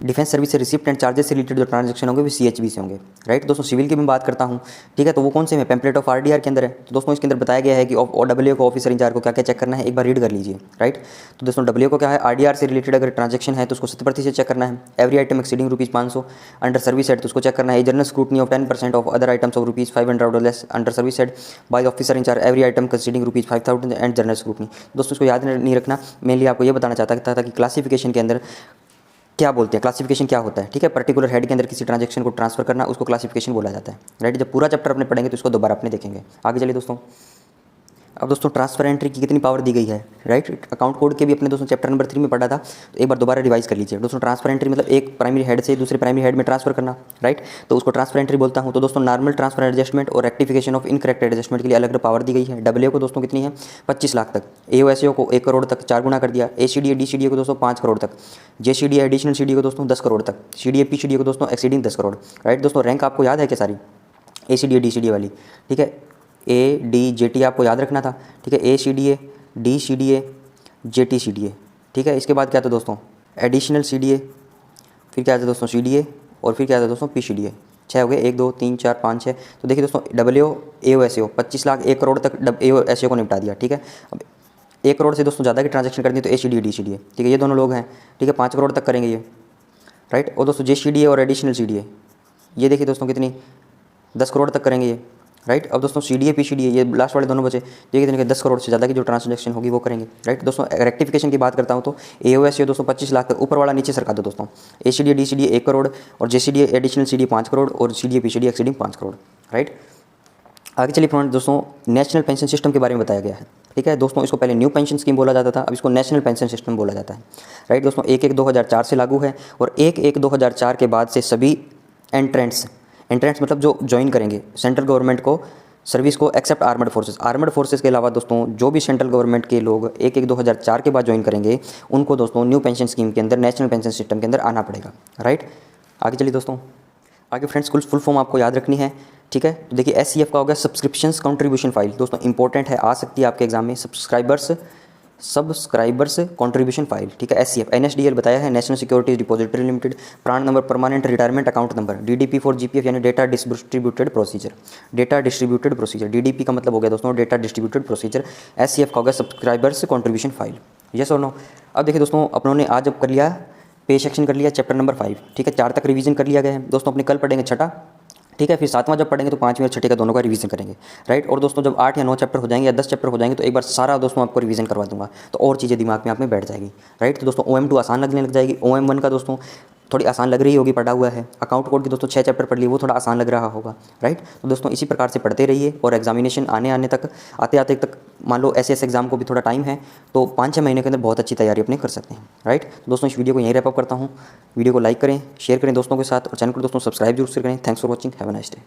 डिफेंस सर्विस से रिसिप्ट एंड चार्जेस से रिलेटेड जो ट्रांजैक्शन होंगे वो सीएचबी से होंगे, राइट। दोस्तों सिविल की मैं बात करता हूँ, ठीक है, तो वो कौन से में, पैम्पलेट ऑफ आरडीआर के अंदर है। तो दोस्तों इसके अंदर बताया गया है कि डब्ल्यू को, ऑफिसर इंचार्ज को क्या क्या चेक करना है, एक बार रीड कर लीजिए, राइट। तो दोस्तों डब्ल्यू को क्या है, आरडीआर से रिलेटेड अगर ट्रांजैक्शन है तो उसको 70% चेक करना है, every item exceeding ₹500 under service head तो उसको चेक करना है, general scrutiny of 10% of other items of ₹500 और less under service head by officer in charge every item exceeding ₹5000 and general scrutiny. दोस्तों इसको याद नहीं रखना, मेनली आपको ये बताना चाहता था कि क्लासिफिकेशन के अंदर क्या बोलते हैं, क्लासिफिकेशन क्या होता है, ठीक है। पर्टिकुलर हेड के अंदर किसी ट्रांजैक्शन को ट्रांसफर करना उसको क्लासिफिकेशन बोला जाता है, राइट। जब पूरा चैप्टर अपने पढ़ेंगे तो इसको दोबारा अपने देखेंगे। आगे चलिए दोस्तों। अब दोस्तों ट्रांसफर एंट्री की कितनी पावर दी गई है, राइट। अकाउंट कोड के भी अपने दोस्तों चैप्टर नंबर 3 में पढ़ा था, तो एक बार दोबारा रिवाइज कर लीजिए। दोस्तों ट्रांसफर एंट्री मतलब एक प्राइमरी हेड से दूसरे प्राइमरी हेड में ट्रांसफर करना, राइट, तो उसको ट्रांसफर एंट्री बोलता हूँ। तो दोस्तों नॉर्मल ट्रांसफर एडजस्टमेंट और रेक्टिफिकेशन ऑफ इनकरेक्ट एडजस्टमेंट के लिए अलग अलग पावर दी गई है। डब्ल्यू को दोस्तों कितनी है, 25 लाख तक, एओएसओ को 1 करोड़ तक 4 गुना कर दिया, एसीडीए डीसीडीए को दोस्तों 5 करोड़ तक, जेसीडीए एडिशनल सीडीए को दोस्तों 10 करोड़ तक, सीडीए पीसीडीए को दोस्तों एक्सीडिंग 10 करोड़, राइट। दोस्तों रैंक आपको याद है क्या सारी, एसीडीए डीसीडीए वाली, ठीक है, ए डी जे टी आपको याद रखना था, ठीक है, A C D A, D C D A, J T C D A, ठीक है। इसके बाद क्या था दोस्तों, एडिशनल सी डी ए, फिर क्या था दोस्तों सी डी ए, और फिर क्या था दोस्तों पी सी डी ए। 6 हो गए, 1 2 3 4 5 6। तो देखिए दोस्तों W A O S O 25 lakh 1 crore तक ए ओ एस ओ को निपटा दिया, ठीक है। अब 1 करोड़ से दोस्तों ज़्यादा की ट्रांजैक्शन करनी तो A C D A D C D A, ठीक है, ये दोनों लोग हैं, ठीक है, 5 करोड़ तक करेंगे ये, राइट। और दोस्तों जे सी डी ए और एडिशनल सी डी ए ये देखिए दोस्तों कितनी 10 करोड़ तक करेंगे ये, राइट। अब दोस्तों CDA PCDA ये लास्ट वाले दोनों बचे, ये कितने के 10 करोड़ से ज़्यादा की जो ट्रांजेक्शन होगी वो करेंगे, राइट। दोस्तों रेक्टिफिकेशन की बात करता हूँ तो AOS ये दोस्तों 25 लाख, ऊपर वाला नीचे सरका दो दोस्तों, ACDA DCDA 1 करोड़ और JCDA एडिशनल CDA 5 करोड़ और CDA PCDA exceeding 5 crore, right. आगे चलिए फ्रेंड, दोस्तों नेशनल पेंशन सिस्टम के बारे में बताया गया है, ठीक है दोस्तों। इसको पहले न्यू पेंशन स्कीम बोला जाता था, अब इसको नेशनल पेंशन सिस्टम बोला जाता है, राइट। दोस्तों 1/1/2004 से लागू है और 1/1/2004 के बाद से सभी एंट्रेंट्स मतलब जो ज्वाइन करेंगे सेंट्रल गवर्नमेंट को सर्विस को एक्सेप्ट आर्मड फोर्सेस के अलावा दोस्तों जो भी सेंट्रल गवर्नमेंट के लोग 1/1/2004 के बाद ज्वाइन करेंगे उनको दोस्तों न्यू पेंशन स्कीम के अंदर, नेशनल पेंशन सिस्टम के अंदर आना पड़ेगा, राइट। आगे चलिए दोस्तों, आगे फ्रेंड्स फुल फॉर्म आपको याद रखनी है, ठीक है। तो देखिए SCF का हो गया सब्सक्रिप्शंस कंट्रीब्यूशन फाइल, दोस्तों इंपॉर्टेंट है, आ सकती है आपके एग्जाम में, सब्सक्राइबर्स कंट्रीब्यूशन फाइल, ठीक है। SCF NSDL बताया है, नेशनल सिक्योरिटीज डिपॉजिटरी लिमिटेड, प्राण number permanent retirement account number, DDP for GPF यानी डेटा डिस्ट्रीब्यूटेड प्रोसीजर, DDP का मतलब हो गया दोस्तों डेटा डिस्ट्रीब्यूटेड प्रोसीजर। SCF का हो गया सब्सक्राइबर्स कंट्रीब्यूशन फाइल, यस और नो। अब देखिए दोस्तों अपनों ने आज अब कर लिया पे सेक्शन कर लिया चैप्टर नंबर 5, ठीक है। 4 तक रिवीजन कर लिया गया है दोस्तों, अपने कल पढ़ेंगे छठा, ठीक है। फिर 7वां जब पढ़ेंगे तो 5वें और छठे का दोनों का रिवीजन करेंगे, राइट। और दोस्तों जब 8 या 9 चैप्टर हो जाएंगे या 10 चैप्टर हो जाएंगे तो एक बार सारा दोस्तों आपको रिवीजन करवा दूंगा, तो और चीज़ें दिमाग में आप में बैठ जाएगी, राइट। तो दोस्तों OM2 आसान लगने लग जाएगी, OM1 का दोस्तों थोड़ी आसान लग रही होगी, पढ़ा हुआ है। अकाउंट कोड की दोस्तों 6 चैप्टर पढ़ लिए, वो थोड़ा आसान लग रहा होगा, राइट। तो दोस्तों इसी प्रकार से पढ़ते रहिए और एग्जामिनेशन आने तक मान लो ऐसे एग्जाम को भी थोड़ा टाइम है, तो 5-6 महीने के अंदर बहुत अच्छी तैयारी अपने कर सकते हैं, राइट। तो दोस्तों इस वीडियो को यहीं रैप अप करता हूँ, वीडियो को लाइक करें, शेयर करें दोस्तों के साथ और चैनल को दोस्तों सब्सक्राइब जरूर से करें। Thanks for watching, have a nice day.